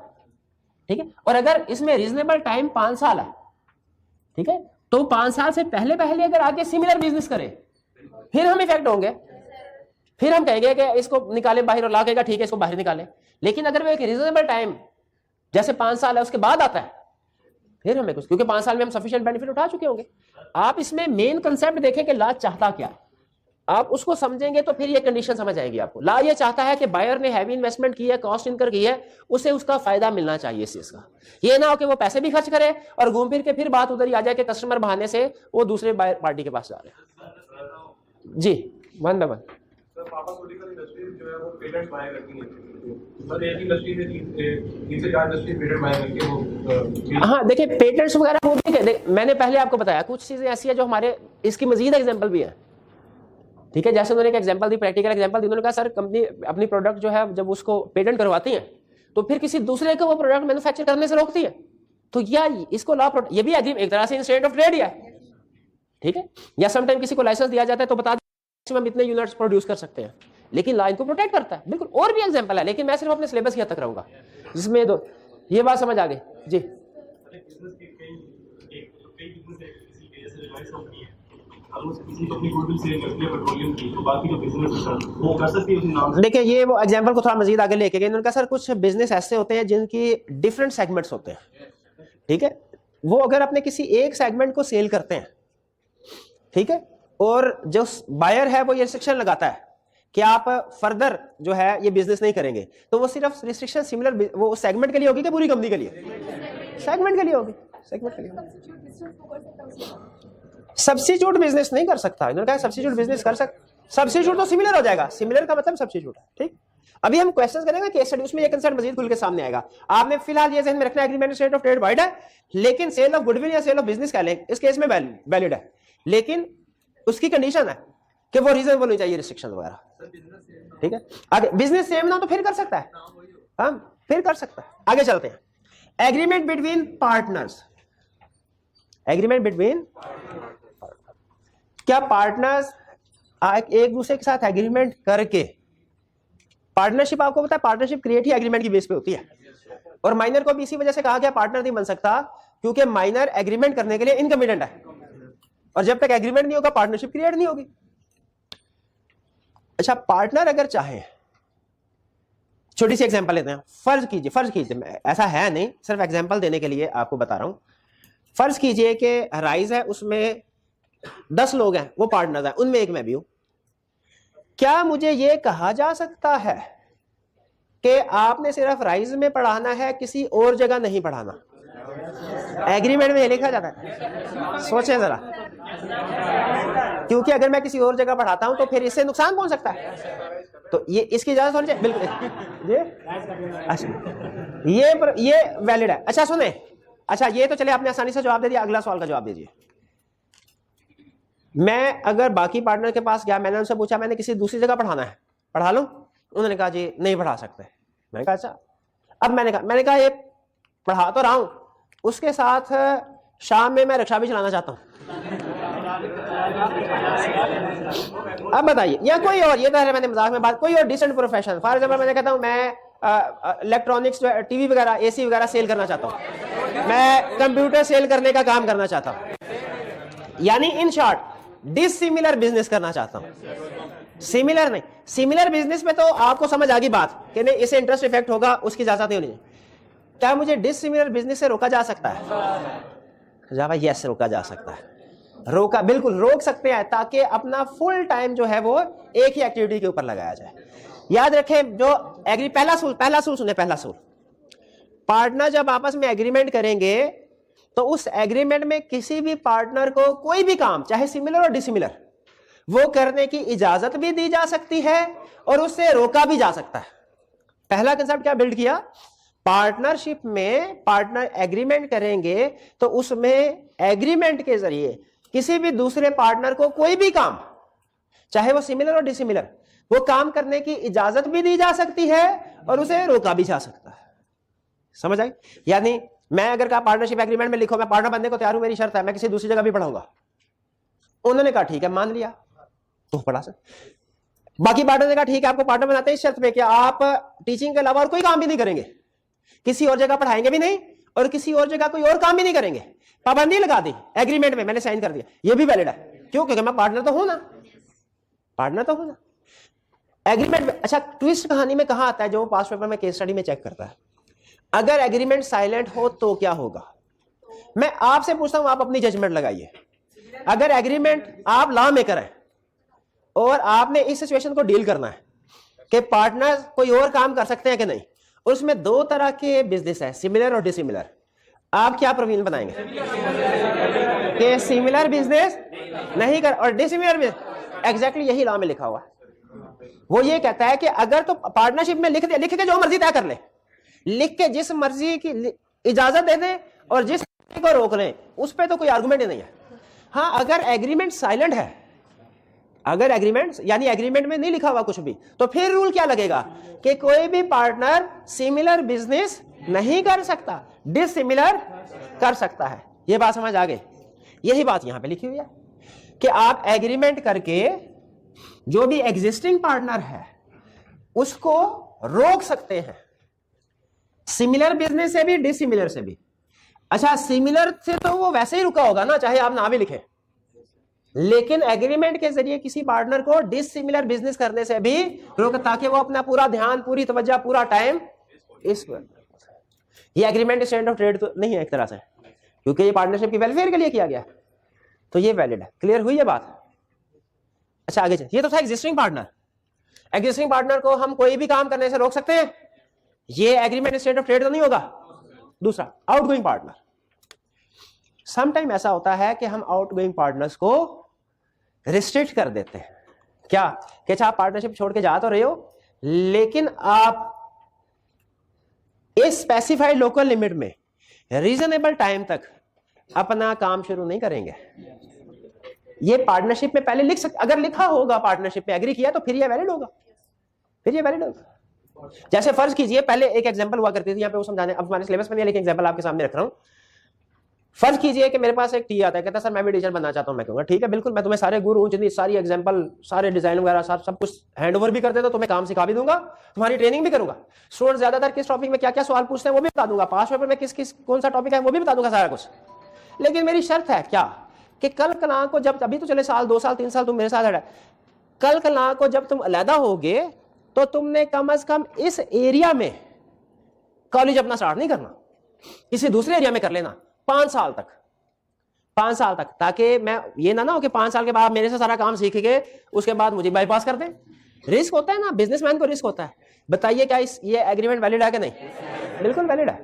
ठीक है। और अगर इसमें रीजनेबल टाइम 5 साल है, ठीक है, तो 5 साल से पहले पहले अगर आके सिमिलर बिजनेस करे फिर हम इफेक्ट होंगे, फिर हम कहेंगे कि इसको निकाले बाहर, और ला कहेगा ठीक है इसको बाहर निकाले। लेकिन अगर वो एक रीजनेबल टाइम जैसे 5 साल है उसके बाद आता है फिर हमें कुछ, क्योंकि 5 साल में हम सफिशिएंट बेनिफिट उठा चुके होंगे। आप इसमें मेन कंसेप्ट देखें कि लॉ चाहता क्या है, आप उसको समझेंगे तो फिर ये कंडीशन समझ आएगी आपको। लॉ ये चाहता है कि बायर ने हैवी इन्वेस्टमेंट की है, कॉस्ट इनकर की है, उसे उसका फायदा मिलना चाहिए इस चीज का। ये ना हो कि वो पैसे भी खर्च करे और घूम फिर के फिर बात उधर ही आ जाए कि कस्टमर बहाने से वो दूसरे बायर पार्टी के पास जा रहे हैं। जी, one by one. Pharmaceutical industry जो है वो पेटेंट बाय करती है, मतलब एक इंडस्ट्री में 3 से 4 इंडस्ट्री पेटेंट बाय करके वो। हाँ देखिए, पेटेंट्स वगैरह वो भी मैंने पहले आपको बताया, कुछ चीजें ऐसी है जो हमारे, इसकी मजीद एग्जांपल भी है, ठीक है। जैसे उन्होंने एक एग्जांपल दी, प्रैक्टिकल एग्जांपल दी, उन्होंने कहा सर कंपनी अपनी प्रोडक्ट जो है जब उसको पेटेंट करवाती है तो फिर किसी दूसरे को वो प्रोडक्ट मैन्युफैक्चर करने से रोकती है, तो या इसको लॉ, ये भी एक तरह से स्टेट ऑफ ट्रेड है, ठीक है। या समटाइम किसी को लाइसेंस दिया जाता है तो बता हम इतने यूनिट्स प्रोड्यूस कर सकते हैं, लेकिन लॉ इनको प्रोटेक्ट करता है, बिल्कुल। और भी एग्जांपल है, लेकिन मैं सिर्फ अपने सिलेबस की हद तक रहूंगा, जिसमें दो ये बात समझ आ गई जी। देखिए ये वो एग्जांपल को थोड़ा मजीद आगे लेके गए, उनका सर कुछ बिजनेस ऐसे होते हैं जिनकी डिफरेंट सेगमेंट्स होते हैं, ठीक है। वो अगर अपने किसी एक सेगमेंट को सेल करते हैं, ठीक है, और जो बायर है वो ये रिस्ट्रिक्शन लगाता है कि आप फर्दर जो है ये बिजनेस नहीं करेंगे, तो वो सिर्फ रिस्ट्रिक्शन सिमिलर वो सेगमेंट के लिए होगी कि पूरी कंपनी के लिए? सेगमेंट के लिए होगी, सेगमेंट के लिए। सब्स्टिट्यूट बिजनेस नहीं कर सकता, इन्होंने कहा सब्स्टिट्यूट बिजनेस कर सकता, सब्स्टिट्यूट तो सिमिलर हो जाएगा, सिमिलर का मतलब सब्स्टिट्यूट है, ठीक। अभी हम क्वेश्चंस करेंगे केस स्टडी, उसमें ये कंसेप्ट मजीद खुल के सामने आएगा। आपने फिलहाल ये ध्यान में रखना agreement state of trade wide है, लेकिन सेल ऑफ गुडविल या सेल ऑफ बिजनेस कह लें इस केस में वैलिड है, लेकिन उसकी कंडीशन है कि वो रीजनेबल होनी चाहिए रिस्ट्रिक्शन वगैरह, ठीक है। आगे बिजनेस सेम ना तो फिर कर सकता है, हाँ फिर कर सकता है। आगे चलते हैं। Agreement between partners, agreement between, क्या पार्टनर्स एक दूसरे के साथ एग्रीमेंट करके, पार्टनरशिप आपको पता है पार्टनरशिप क्रिएट ही एग्रीमेंट की बेस पे होती है, और माइनर को भी इसी वजह से कहा गया पार्टनर नहीं बन सकता क्योंकि माइनर एग्रीमेंट करने के लिए इनकम्पिटेंट है, और जब तक एग्रीमेंट नहीं होगा पार्टनरशिप क्रिएट नहीं होगी। अच्छा, पार्टनर अगर चाहे, छोटी सी एग्जांपल लेते हैं, फर्ज कीजिए ऐसा है नहीं, सिर्फ एग्जांपल देने के लिए आपको बता रहा हूं। फर्ज कीजिए कि राइज है, उसमें 10 लोग हैं, वो पार्टनर हैं, उनमें एक मैं भी हूं। क्या मुझे यह कहा जा सकता है कि आपने सिर्फ राइज में पढ़ाना है, किसी और जगह नहीं पढ़ाना? एग्रीमेंट में लिखा जाता है, सोचें जरा, क्योंकि अगर मैं किसी और जगह पढ़ाता हूं तो फिर इससे नुकसान कौन सकता है, तो ये इसकी इजाजत होनी चाहिए। बिल्कुल ये अच्छा, ये वैलिड है। अच्छा सुने, अच्छा ये तो चले आपने आसानी से जवाब दे दिया, अगला सवाल का जवाब दीजिए। मैं अगर बाकी पार्टनर के पास गया, मैंने उनसे पूछा मैंने किसी दूसरी जगह पढ़ाना है, पढ़ा लूं? उन्होंने कहा जी नहीं पढ़ा सकते। मैंने कहा अच्छा। अब मैंने कहा ये पढ़ा तो रहा हूं, उसके साथ शाम में मैं रिक्शा भी चलाना चाहता हूं, अब बताइए, या कोई और, ये तो है मैंने मजाक में बात, कोई और डिसेंट प्रोफेशन, फॉर एग्जांपल मैंने कहता हूं मैं इलेक्ट्रॉनिक्स टीवी वगैरह एसी वगैरह सेल करना चाहता हूं, मैं कंप्यूटर सेल करने का काम करना चाहता हूं, यानी इन शॉर्ट डिसिमिलर बिजनेस करना चाहता हूं। सिमिलर नहीं, सिमिलर बिजनेस में तो आपको समझ आ गई बात कि नहीं इससे इंटरेस्ट इफेक्ट होगा, उसकी इजाजत नहीं होनी चाहिए। क्या मुझे डिसिमिलर बिजनेस से रोका जा सकता है? भाई यस, रोका जा सकता है, रोका बिल्कुल रोक सकते हैं, ताकि अपना फुल टाइम जो है वो एक ही एक्टिविटी के ऊपर लगाया जाए। याद रखें, जो पहला सूल सुने, पहला सूल, पार्टनर जब आपस में एग्रीमेंट करेंगे तो उस एग्रीमेंट में किसी भी पार्टनर को कोई भी काम, चाहे सिमिलर और डिसिमिलर, वो करने की इजाजत भी दी जा सकती है और उससे रोका भी जा सकता है। पहला कंसेप्ट क्या बिल्ड किया? पार्टनरशिप में पार्टनर एग्रीमेंट करेंगे तो उसमें एग्रीमेंट के जरिए किसी भी दूसरे पार्टनर को कोई भी काम, चाहे वो सिमिलर और डिसिमिलर, वो काम करने की इजाजत भी दी जा सकती है और उसे रोका भी जा सकता है। समझ आई? यानी मैं अगर कहा पार्टनरशिप एग्रीमेंट में लिखो मैं पार्टनर बनने को तैयार हूं, मेरी शर्त है मैं किसी दूसरी जगह भी पढ़ाऊंगा, उन्होंने कहा ठीक है मान लिया तो पढ़ा सकते। बाकी पार्टनर ने कहा ठीक है आपको पार्टनर बनाते हैं इस शर्त पे कि आप टीचिंग के अलावा और कोई काम भी नहीं करेंगे, किसी और जगह पढ़ाएंगे भी नहीं और किसी और जगह कोई और काम भी नहीं करेंगे, पाबंदी लगा दी एग्रीमेंट में, मैंने साइन कर दिया, ये भी वैलिड है। क्यों? क्योंकि मैं पार्टनर तो हूं ना, पार्टनर तो हूं ना एग्रीमेंट में। अच्छा, ट्विस्ट कहानी में कहां आता है, जो पास पेपर में केस स्टडी में चेक करता है, अगर एग्रीमेंट साइलेंट हो तो क्या होगा? मैं आपसे पूछता हूं, आप अपनी जजमेंट लगाइए। अगर एग्रीमेंट आप लॉ मेकर है और आपने इस सिचुएशन को डील करना है कि पार्टनर कोई और काम कर सकते हैं कि नहीं, उसमें दो तरह के बिजनेस है, सिमिलर और डिसिमिलर, आप क्या प्रोविजन बनाएंगे कि सिमिलर बिजनेस नहीं कर और डिसिमिलर बिजनेस? एग्जैक्टली यही लॉ में लिखा हुआ है। वो ये कहता है कि अगर तो पार्टनरशिप में लिख के जो मर्जी तय कर ले, लिख के जिस मर्जी की इजाजत दे दें और जिस को रोक लें, उस पर तो कोई आर्गुमेंट ही नहीं है। हाँ, अगर एग्रीमेंट साइलेंट है, अगर एग्रीमेंट यानी एग्रीमेंट में नहीं लिखा हुआ कुछ भी, तो फिर रूल क्या लगेगा कि कोई भी पार्टनर सिमिलर बिजनेस नहीं कर सकता, डिसिमिलर कर सकता है। यह बात समझ आ गई? यही बात यहां पे लिखी हुई है कि आप एग्रीमेंट करके जो भी एग्जिस्टिंग पार्टनर है उसको रोक सकते हैं, सिमिलर बिजनेस से भी डिसिमिलर से भी। अच्छा, सिमिलर से तो वो वैसे ही रुका होगा ना, चाहे आप ना भी लिखें, लेकिन एग्रीमेंट के जरिए किसी पार्टनर को डिसिमिलर बिजनेस करने से भी रोक, ताकि वो अपना पूरा ध्यान, पूरी तवज्जो, पूरा टाइम इस पर। ये एग्रीमेंट स्टैंड ऑफ ट्रेड तो नहीं है एक तरह से, क्योंकि ये पार्टनरशिप की वेलफेयर के लिए किया गया, तो ये वैलिड है। क्लियर हुई ये बात? अच्छा आगे चल, ये तो था एग्जिस्टिंग पार्टनर। एग्जिस्टिंग पार्टनर को हम कोई भी काम करने से रोक सकते हैं, ये एग्रीमेंट स्टेट ऑफ ट्रेड तो नहीं होगा। दूसरा, आउटगोइंग पार्टनर। समटाइम ऐसा होता है कि हम आउटगोइंग पार्टनर्स को रिस्ट्रिक्ट कर देते हैं। क्या कि अच्छा आप पार्टनरशिप छोड़ के जा तो रहे हो, लेकिन आप इस स्पेसिफाइड लोकल लिमिट में रीजनेबल टाइम तक अपना काम शुरू नहीं करेंगे। ये पार्टनरशिप में पहले लिख सकते, अगर लिखा होगा पार्टनरशिप में एग्री किया तो फिर ये वैलिड होगा, फिर ये वैलिड होगा। जैसे फर्ज कीजिए, पहले एक एग्जांपल हुआ करती थी यहाँ पे, वो समझाने, अब हमारे सिलेबस में नहीं है लेकिन एग्जांपल आपके सामने रख रहा हूं। फर्ज कीजिए कि मेरे पास एक टी आता है, कहता है सर मैं भी टीचर बनना चाहता हूं। मैं कहूंगा ठीक है बिल्कुल, मैं तुम्हें सारे गुरु जितनी सारी एग्जांपल, सारे डिजाइन वगैरह सब कुछ हैंड ओवर भी कर देता, तुम्हें काम सिखा भी दूंगा, तुम्हारी ट्रेनिंग भी करूंगा। स्टूडेंट ज्यादातर किस टॉपिक में क्या क्या सवाल पूछते हैं वो भी बता दूंगा, पास पेपर में किस किस कौन सा टॉपिक है वो भी बता दूंगा सारा कुछ। लेकिन मेरी शर्त है क्या, कि कल कला को जब, अभी तो चले साल 2 साल 3 साल तुम मेरे साथ है, कल कला को जब तुम अलहदा होगे तो तुमने कम से कम इस एरिया में कॉलेज अपना स्टार्ट नहीं करना, किसी दूसरे एरिया में कर लेना 5 साल तक, 5 साल तक, ताकि मैं ये ना हो कि 5 साल के बाद मेरे से सारा काम सीख के उसके बाद मुझे बाईपास कर दें। रिस्क होता है ना, बिजनेसमैन को रिस्क होता है। बताइए क्या ये एग्रीमेंट वैलिड है कि नहीं? बिल्कुल वैलिड है,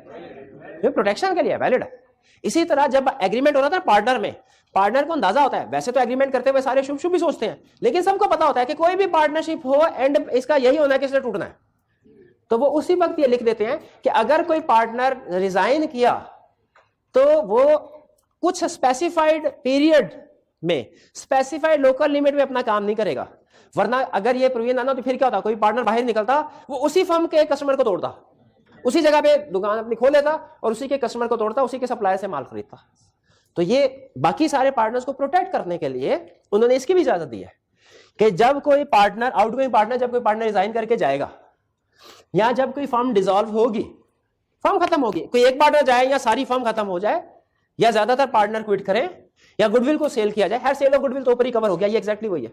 ये प्रोटेक्शन के लिए वैलिड है। इसी तरह जब एग्रीमेंट हो रहा था पार्टनर में, पार्टनर को अंदाजा होता है, वैसे तो एग्रीमेंट करते हुए सारे शुभ शुभ ही सोचते हैं, लेकिन सबको पता होता है कि कोई भी पार्टनरशिप हो एंड इसका यही होना है कि इसने टूटना है। तो वो उसी वक्त ये लिख देते हैं कि अगर कोई पार्टनर रिजाइन किया तो वो कुछ स्पेसिफाइड पीरियड में स्पेसिफाइड लोकल लिमिट में अपना काम नहीं करेगा, वरना अगर ये प्रूव ना तो फिर क्या होता, कोई पार्टनर बाहर निकलता, वो उसी फर्म के कस्टमर को तोड़ता, उसी जगह पे दुकान अपनी खोल लेता और उसी के कस्टमर को तोड़ता, उसी के सप्लायर से माल खरीदता। तो ये बाकी सारे पार्टनर्स को प्रोटेक्ट करने के लिए उन्होंने इसकी भी इजाजत दी है कि जब कोई पार्टनर, आउटगोइंग पार्टनर, जब कोई पार्टनर रिजाइन करके जाएगा या जब कोई फर्म डिसॉल्व होगी, फर्म खत्म होगी, कोई एक पार्टनर जाए या सारी फर्म खत्म हो जाए या ज्यादातर पार्टनर क्विट करें या गुडविल को सेल किया जाए, हर सेल ऑफ गुडविल तो ऊपर ही कवर हो गया, ये एग्जैक्टली वही है।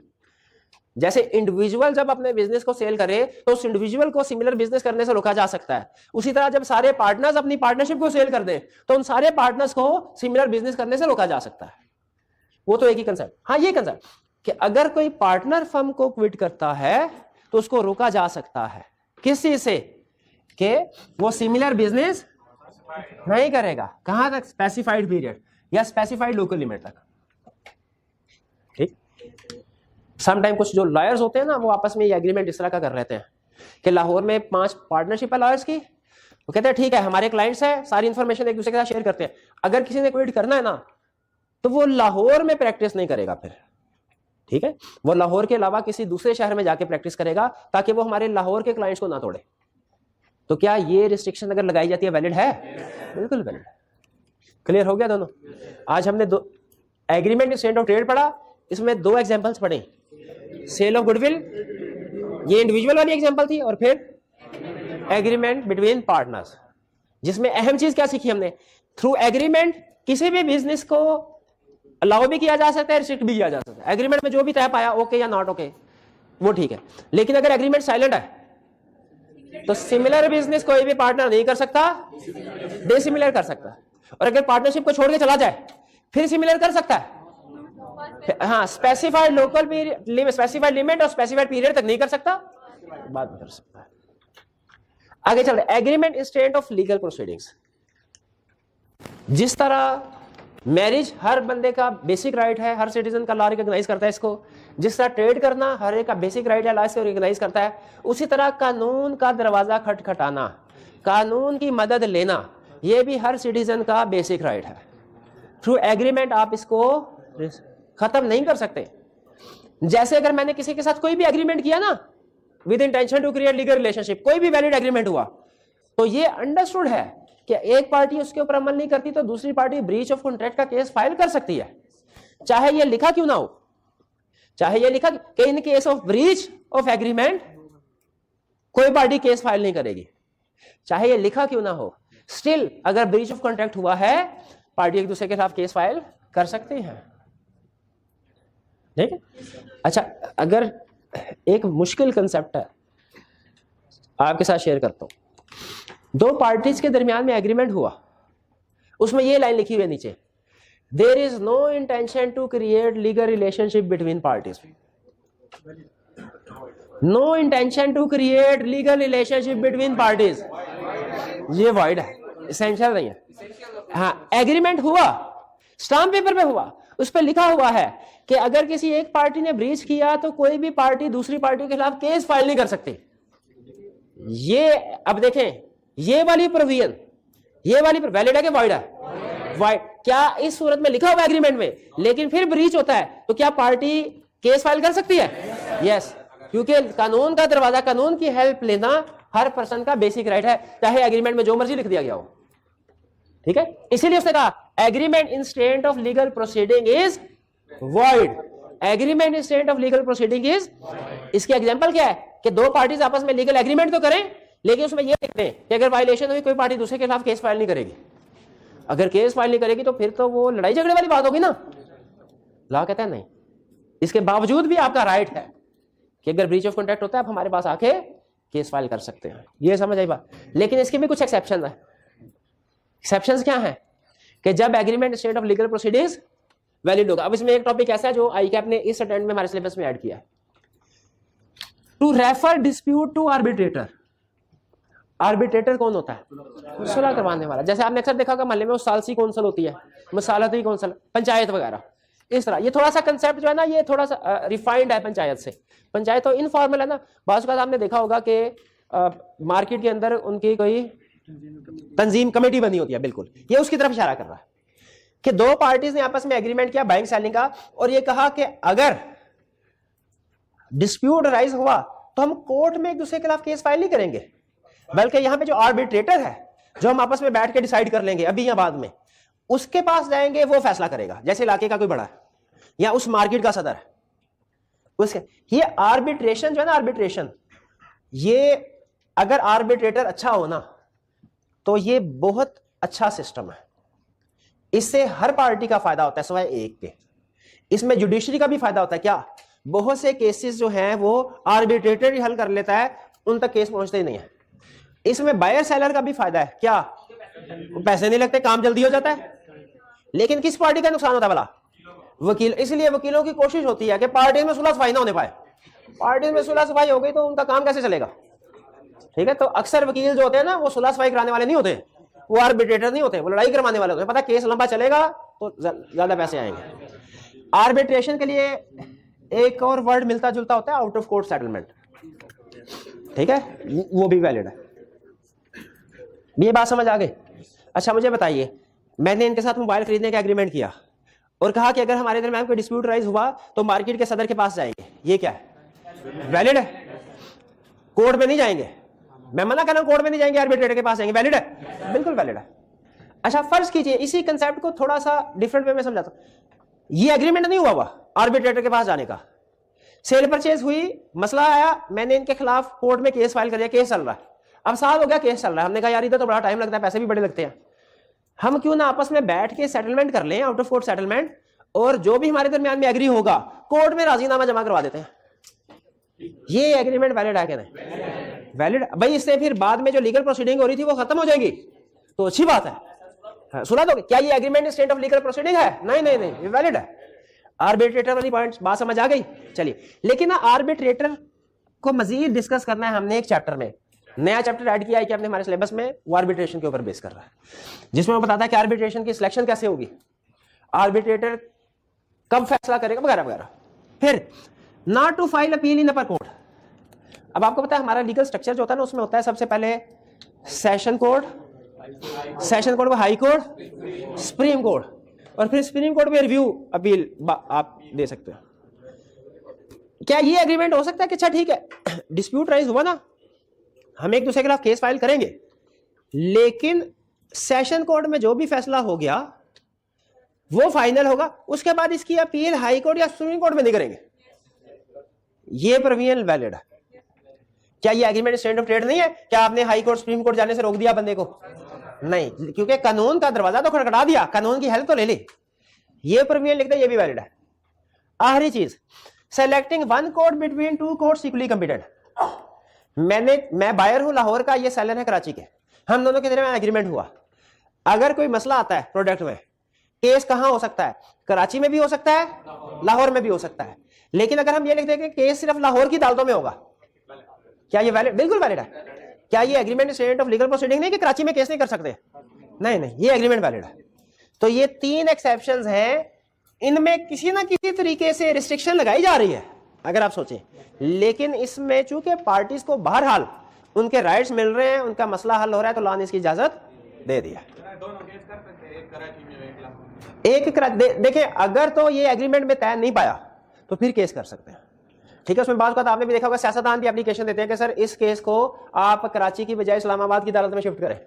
जैसे इंडिविजुअल जब अपने बिजनेस को सेल करे तो उस इंडिविजुअल को सिमिलर बिजनेस करने से रोका जा सकता है, उसी तरह जब सारे पार्टनर्स अपनी पार्टनरशिप को सेल कर दें तो उन सारे पार्टनर्स को सिमिलर बिजनेस करने से रोका जा सकता है। वो तो एक ही कंसेप्ट। हाँ, ये कंसेप्ट कि अगर कोई पार्टनर फर्म को क्विट करता है तो उसको रोका जा सकता है, किस चीज से, कि वो सिमिलर बिजनेस नहीं करेगा। कहां तक? स्पेसिफाइड पीरियड या स्पेसिफाइड लोकल लिमिट तक। ठीक। समटाइम कुछ जो लॉयर्स होते हैं ना, वो आपस में ये एग्रीमेंट इस तरह का कर लेते हैं कि लाहौर में 5 पार्टनरशिप है लॉयर्स की, वो कहते हैं ठीक है हमारे क्लाइंट्स हैं, सारी इंफॉर्मेशन एक दूसरे के साथ शेयर करते हैं, अगर किसी ने क्विट करना है ना तो वो लाहौर में प्रैक्टिस नहीं करेगा फिर, ठीक है, वो लाहौर के अलावा किसी दूसरे शहर में जाके प्रैक्टिस करेगा ताकि वो हमारे लाहौर के क्लाइंट्स को ना तोड़े। तो क्या ये रिस्ट्रिक्शन अगर लगाई जाती है वैलिड है? बिल्कुल वैलिड है। क्लियर हो गया दोनों? आज हमने दो एग्रीमेंट स्टेट ऑफ ट्रेड पढ़ा, इसमें 2 एग्जांपल्स पढ़े, सेल ऑफ गुडविल, ये इंडिविजुअल वाली एग्जांपल थी, और फिर एग्रीमेंट बिटवीन पार्टनर्स, जिसमें अहम चीज क्या सीखी हमने, थ्रू एग्रीमेंट किसी भी बिजनेस को अलाउ भी किया जा सकता है, रिस्ट्रिक्ट भी किया जा सकता है। एग्रीमेंट में जो भी तय पाया ओके या नॉट ओके वो ठीक है, लेकिन अगर एग्रीमेंट साइलेंट है तो सिमिलर बिजनेस कोई भी पार्टनर नहीं कर सकता, डिसिमिलर कर सकता है, और अगर पार्टनरशिप को छोड़ के चला जाए फिर सिमिलर कर सकता है। हाँ, specified local period, specified limit और स्पेसिफाइड पीरियड तक नहीं कर सकता, बाद में कर सकता है। आगे चल रहे agreement state of legal proceedings. जिस तरह मैरिज हर बंदे का बेसिक राइट है, हर सिटीजन का लॉ रिकॉग्नाइज करता है इसको, जिस तरह ट्रेड करना हर एक का बेसिक राइट है, लॉ इसको रिकॉग्नाइज करता है, उसी तरह कानून का दरवाजा खटखटाना, कानून की मदद लेना, यह भी हर सिटीजन का बेसिक राइट है। थ्रू एग्रीमेंट आप इसको खत्म नहीं कर सकते। जैसे अगर मैंने किसी के साथ कोई भी एग्रीमेंट किया ना with intention to create legal relationship, कोई भी वैलिड एग्रीमेंट हुआ, तो ये अंडरस्टूड है कि एक पार्टी उसके ऊपर अमल नहीं करती तो दूसरी पार्टी ब्रीच ऑफ कॉन्ट्रैक्ट का केस फाइल कर सकती है, चाहे ये लिखा क्यों ना हो, चाहे ये लिखा कि इन case of breach of agreement कोई पार्टी केस फाइल नहीं करेगी, चाहे ये लिखा क्यों ना हो, स्टिल अगर ब्रीच ऑफ कॉन्ट्रैक्ट हुआ है पार्टी एक दूसरे के खिलाफ केस फाइल कर सकती है। ठीक है। अच्छा, अगर एक मुश्किल कंसेप्ट है आपके साथ शेयर करता हूं, 2 पार्टीज के दरमियान में एग्रीमेंट हुआ, उसमें ये लाइन लिखी हुई है नीचे, there is no intention to create legal relationship between parties, no intention to create legal relationship between parties, ये वाइड है, एसेंशियल नहीं है। हाँ, एग्रीमेंट हुआ, स्टाम्प पेपर पे हुआ, उस पर लिखा हुआ है कि अगर किसी एक पार्टी ने ब्रीच किया तो कोई भी पार्टी दूसरी पार्टी के खिलाफ केस फाइल नहीं कर सकती, ये अब देखें, ये वाली प्रोविजन, ये वाली वैलिड है कि वॉइड है? वॉइड। क्या इस सूरत में लिखा हुआ एग्रीमेंट में, लेकिन फिर ब्रीच होता है, तो क्या पार्टी केस फाइल कर सकती है? यस, क्योंकि कानून का दरवाजा, कानून की हेल्प लेना हर पर्सन का बेसिक राइट है, चाहे एग्रीमेंट में जो मर्जी लिख दिया गया हो। ठीक है, इसीलिए उसने कहा agreement in state of legal proceeding is void. Agreement in state of legal proceeding is, इसकी एग्जांपल क्या है कि दो पार्टीज आपस में लीगल एग्रीमेंट तो करें, लेकिन उसमें ये लिखते हैं कि अगर वायलेशन हुई, कोई पार्टी दूसरे के खिलाफ केस फाइल नहीं करेगी। अगर केस फाइल नहीं करेगी तो फिर तो वो लड़ाई झगड़े वाली बात होगी ना। लॉ कहता है नहीं, इसके बावजूद भी आपका राइट है कि अगर ब्रीच ऑफ कॉन्ट्रैक्ट होता है आप हमारे पास आके केस फाइल कर सकते हैं। ये समझ आई बात। लेकिन इसके भी कुछ एक्सेप्शन है। एक्सेप्शंस क्या है कि जब agreement state of legal proceedings valid होगा। अब इसमें एक टॉपिक ऐसा है जो ICAP ने इस अटेम्प्ट में हमारे सिलेबस में ऐड किया है, to refer dispute to arbitrator. Arbitrator कौन होता है? सुलह करवाने वाला। जैसे आपने अक्सर देखा होगा मोहल्ले में वो सालसी कौंसल होती है, मसालती कौंसल, पंचायत वगैरह, इस तरह। ये थोड़ा सा कंसेप्ट जो है ना, ये थोड़ा सा रिफाइंड है पंचायत से। पंचायत तो इनफॉर्मल है ना। बात का आपने देखा होगा कि मार्केट के अंदर उनकी कोई तंजीम कमेटी बनी होती है, बिल्कुल ये उसकी तरफ इशारा कर रहा है कि दो पार्टीज ने आपस में एग्रीमेंट किया बाइंग सेलिंग का, और ये कहा कि अगर डिस्प्यूट राइज हुआ तो हम कोर्ट में एक दूसरे के खिलाफ केस फाइल नहीं करेंगे, बल्कि यहां पे जो आर्बिट्रेटर है, जो हम आपस में बैठ के डिसाइड कर लेंगे अभी या बाद में, उसके पास जाएंगे, वो फैसला करेगा। जैसे इलाके का कोई बड़ा है या उस मार्केट का सदर है, उसके ये आर्बिट्रेशन जो है ना, आर्बिट्रेशन, ये अगर आर्बिट्रेटर अच्छा हो ना तो ये बहुत अच्छा सिस्टम है। इससे हर पार्टी का फायदा होता है सिवाय एक के। इसमें जुडिशरी का भी फायदा होता है। क्या? बहुत से केसेस जो हैं वो आर्बिट्रेटर ही हल कर लेता है, उन तक केस पहुंचते ही नहीं है। इसमें बायर सेलर का भी फायदा है। क्या? पैसे नहीं लगते, काम जल्दी हो जाता है। लेकिन किस पार्टी का नुकसान होता है भला? वकील। इसलिए वकीलों की कोशिश होती है कि पार्टी में सुलह सफाई ना होने पाए। पार्टी में सुलह सफाई हो गई तो उनका काम कैसे चलेगा? ठीक है, तो अक्सर वकील जो होते हैं ना, वो सुलह सफाई कराने वाले नहीं होते, वो आर्बिट्रेटर नहीं होते, वो लड़ाई करवाने वाले होते हैं। पता केस लंबा चलेगा तो ज्यादा पैसे आएंगे। आर्बिट्रेशन के लिए एक और वर्ड मिलता जुलता होता है, आउट ऑफ कोर्ट सेटलमेंट। ठीक है, वो भी वैलिड है। ये बात समझ आ गई? अच्छा मुझे बताइए, मैंने इनके साथ मोबाइल खरीदने का एग्रीमेंट किया और कहा कि अगर हमारे दरमियान कोई डिस्प्यूट राइज हुआ तो मार्केट के सदर के पास जाएंगे, ये क्या है? वैलिड है। कोर्ट में नहीं जाएंगे, मैं मना कर रहा हूं, कोर्ट में नहीं जाएंगे, आर्बिट्रेटर के पास जाएंगे, वैलिड है? बिल्कुल वैलिड है। अच्छा फर्ज कीजिए इसी कंसेप्ट को थोड़ा सा डिफरेंट वे में समझाता हूं। ये एग्रीमेंट नहीं हुआ आर्बिट्रेटर के पास जाने का, सेल परचेज हुई, मसला आया, मैंने इनके खिलाफ कोर्ट में केस फाइल कर दिया, केस चल रहा है, अब साल हो गया केस चल रहा है। हमने कहा यार इधर तो बड़ा टाइम लगता है, पैसे भी बड़े लगते हैं, हम क्यों ना आपस में बैठ के सेटलमेंट कर लें, आउट ऑफ कोर्ट सेटलमेंट, और जो भी हमारे दरमियान में एग्री होगा कोर्ट में राजीनामा जमा करवा देते हैं। ये एग्रीमेंट वैलिड है क्या? नहीं वैलिड भाई। इससे फिर बाद में जो लीगल प्रोसीडिंग हो रही थी वो खत्म हो जाएगी, तो अच्छी बात है। सुना दोगे? क्या ये agreement state of legal proceeding है? नहीं नहीं नहीं, ये वैलिड है। आर्बिट्रेटर वाली पॉइंट बात समझ आ गई? चलिए, लेकिन ना आर्बिट्रेटर को मजीद डिस्कस करना है हमने एक चैप्टर में, नया चैप्टर ऐड किया है कि आपने हमारे सिलेबस में, वो आर्बिट्रेशन के ऊपर बेस कर रहा है, जिसमें वो बताता है कि आर्बिट्रेशन की सिलेक्शन कैसे होगी, आर्बिट्रेटर कब फैसला करेगा, वगैरह वगैरह। फिर not to file appeal in upper court. अब आपको पता है हमारा लीगल स्ट्रक्चर जो होता है ना, उसमें होता है सबसे पहले सेशन कोर्ट, सेशन कोर्ट में हाई कोर्ट, सुप्रीम कोर्ट, और फिर सुप्रीम कोर्ट में रिव्यू अपील आप दे सकते हो। क्या ये एग्रीमेंट हो सकता है कि अच्छा ठीक है डिस्प्यूट राइज हुआ ना, हम एक दूसरे के खिलाफ केस फाइल करेंगे, लेकिन सेशन कोर्ट में जो भी फैसला हो गया वो फाइनल होगा, उसके बाद इसकी अपील हाई कोर्ट या सुप्रीम कोर्ट में नहीं करेंगे। ये प्रोविजन वैलिड है। क्या ये एग्रीमेंट स्टैंड ऑफ ट्रेड नहीं है? क्या आपने हाई कोर्ट सुप्रीम कोर्ट जाने से रोक दिया बंदे को? नहीं, क्योंकि कानून का दरवाजा तो खड़खड़ा दिया, कानून की हेल्प तो ले ली। ये प्रोविजन लिखते हैं, ये भी वैलिड है। आखिरी चीज, selecting one court between two courts equally competent. मैं बायर हूं लाहौर का, ये सेलर है कराची के, हम दोनों के दरमियान एग्रीमेंट हुआ। अगर कोई मसला आता है प्रोडक्ट में, केस कहां हो सकता है? कराची में भी हो सकता है, लाहौर में भी हो सकता है। लेकिन अगर हम ये लिख देंगे केस सिर्फ लाहौर की अदालतों में होगा, क्या ये वैलिड? बिल्कुल वैलिड है। क्या ये agreement state of legal proceeding नहीं कि कराची में केस नहीं कर सकते? नहीं नहीं, ये एग्रीमेंट वैलिड है। तो ये तीन एक्सेप्शंस हैं, इनमें किसी ना किसी तरीके से रिस्ट्रिक्शन लगाई जा रही है अगर आप सोचें, लेकिन इसमें चूंकि पार्टीज को बहरहाल उनके राइट्स मिल रहे हैं, उनका मसला हल हो रहा है, तो लॉ ने इसकी इजाजत दे दिया। देखिए अगर तो ये एग्रीमेंट में तय नहीं पाया तो फिर केस कर सकते हैं, ठीक है। उसमें बात आपने भी देखा होगा, सियासतदान भी एप्लीकेशन देते हैं कि सर इस केस को आप कराची की बजाय इस्लामाबाद की अदालत में शिफ्ट करें,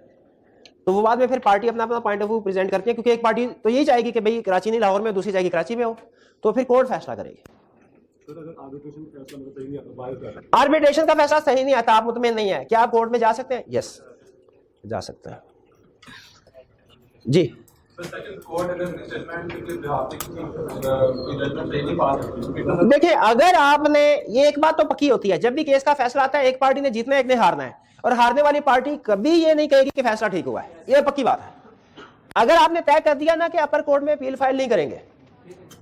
तो वो बाद में फिर पार्टी अपना अपना पॉइंट ऑफ व्यू प्रेजेंट करती है, क्योंकि एक पार्टी तो यही चाहेगी कि भाई कराची नहीं लाहौर में, दूसरी जाएगी कराची में हो, तो फिर कोर्ट फैसला करेगी। आर्बिट्रेशन का फैसला सही नहीं आता, आप मुतमिन नहीं है, क्या आप कोर्ट में जा सकते हैं? यस, जा सकते हैं जी। देखिए अगर आपने, ये एक बात तो पक्की होती है, जब भी केस का फैसला आता है एक पार्टी ने जीतना है, एक ने हारना है, और हारने वाली पार्टी कभी ये नहीं कहेगी कि फैसला ठीक हुआ है, ये पक्की बात है। अगर आपने तय कर दिया ना कि अपर कोर्ट में अपील फाइल नहीं करेंगे,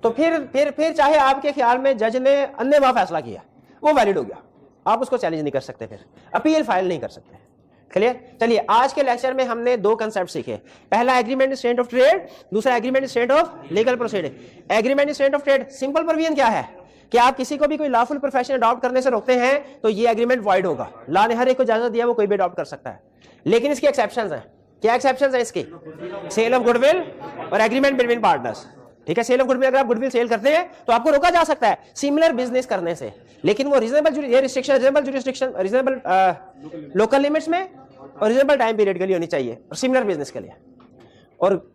तो फिर चाहे आपके ख्याल में जज ने अन्यथा फैसला किया, वो वैलिड हो गया, आप उसको चैलेंज नहीं कर सकते, फिर अपील फाइल नहीं कर सकते। क्लियर? चलिए आज के लेक्चर में हमने दो कंसेप्ट सीखे, पहला एग्रीमेंट स्टेट ऑफ ट्रेड, दूसरा agreement state of legal proceeding. Agreement state of trade simple provision क्या है कि आप किसी को भी कोई लॉफुल प्रोफेशन अडॉप्ट करने से रोकते हैं तो ये एग्रीमेंट वॉइड होगा, लॉ ने हर एक को इजाजत दिया, वो कोई भी अडॉप्ट कर सकता है, लेकिन इसकी एक्सेप्शंस हैं। क्या एक्सेप्शंस है इसकी? सेल ऑफ गुडविल और एग्रीमेंट बिटवीन पार्टनर्स, ठीक है। सेल ऑफ गुडविल, अगर आप गुडविल सेल करते हैं तो आपको रोका जा सकता है सिमिलर बिजनेस करने से, लेकिन वो रीजनेबल, ये restriction reasonable jurisdiction, reasonable local limits में और रीजनेबल टाइम पीरियड के लिए होनी चाहिए, और सिमिलर बिजनेस के लिए। और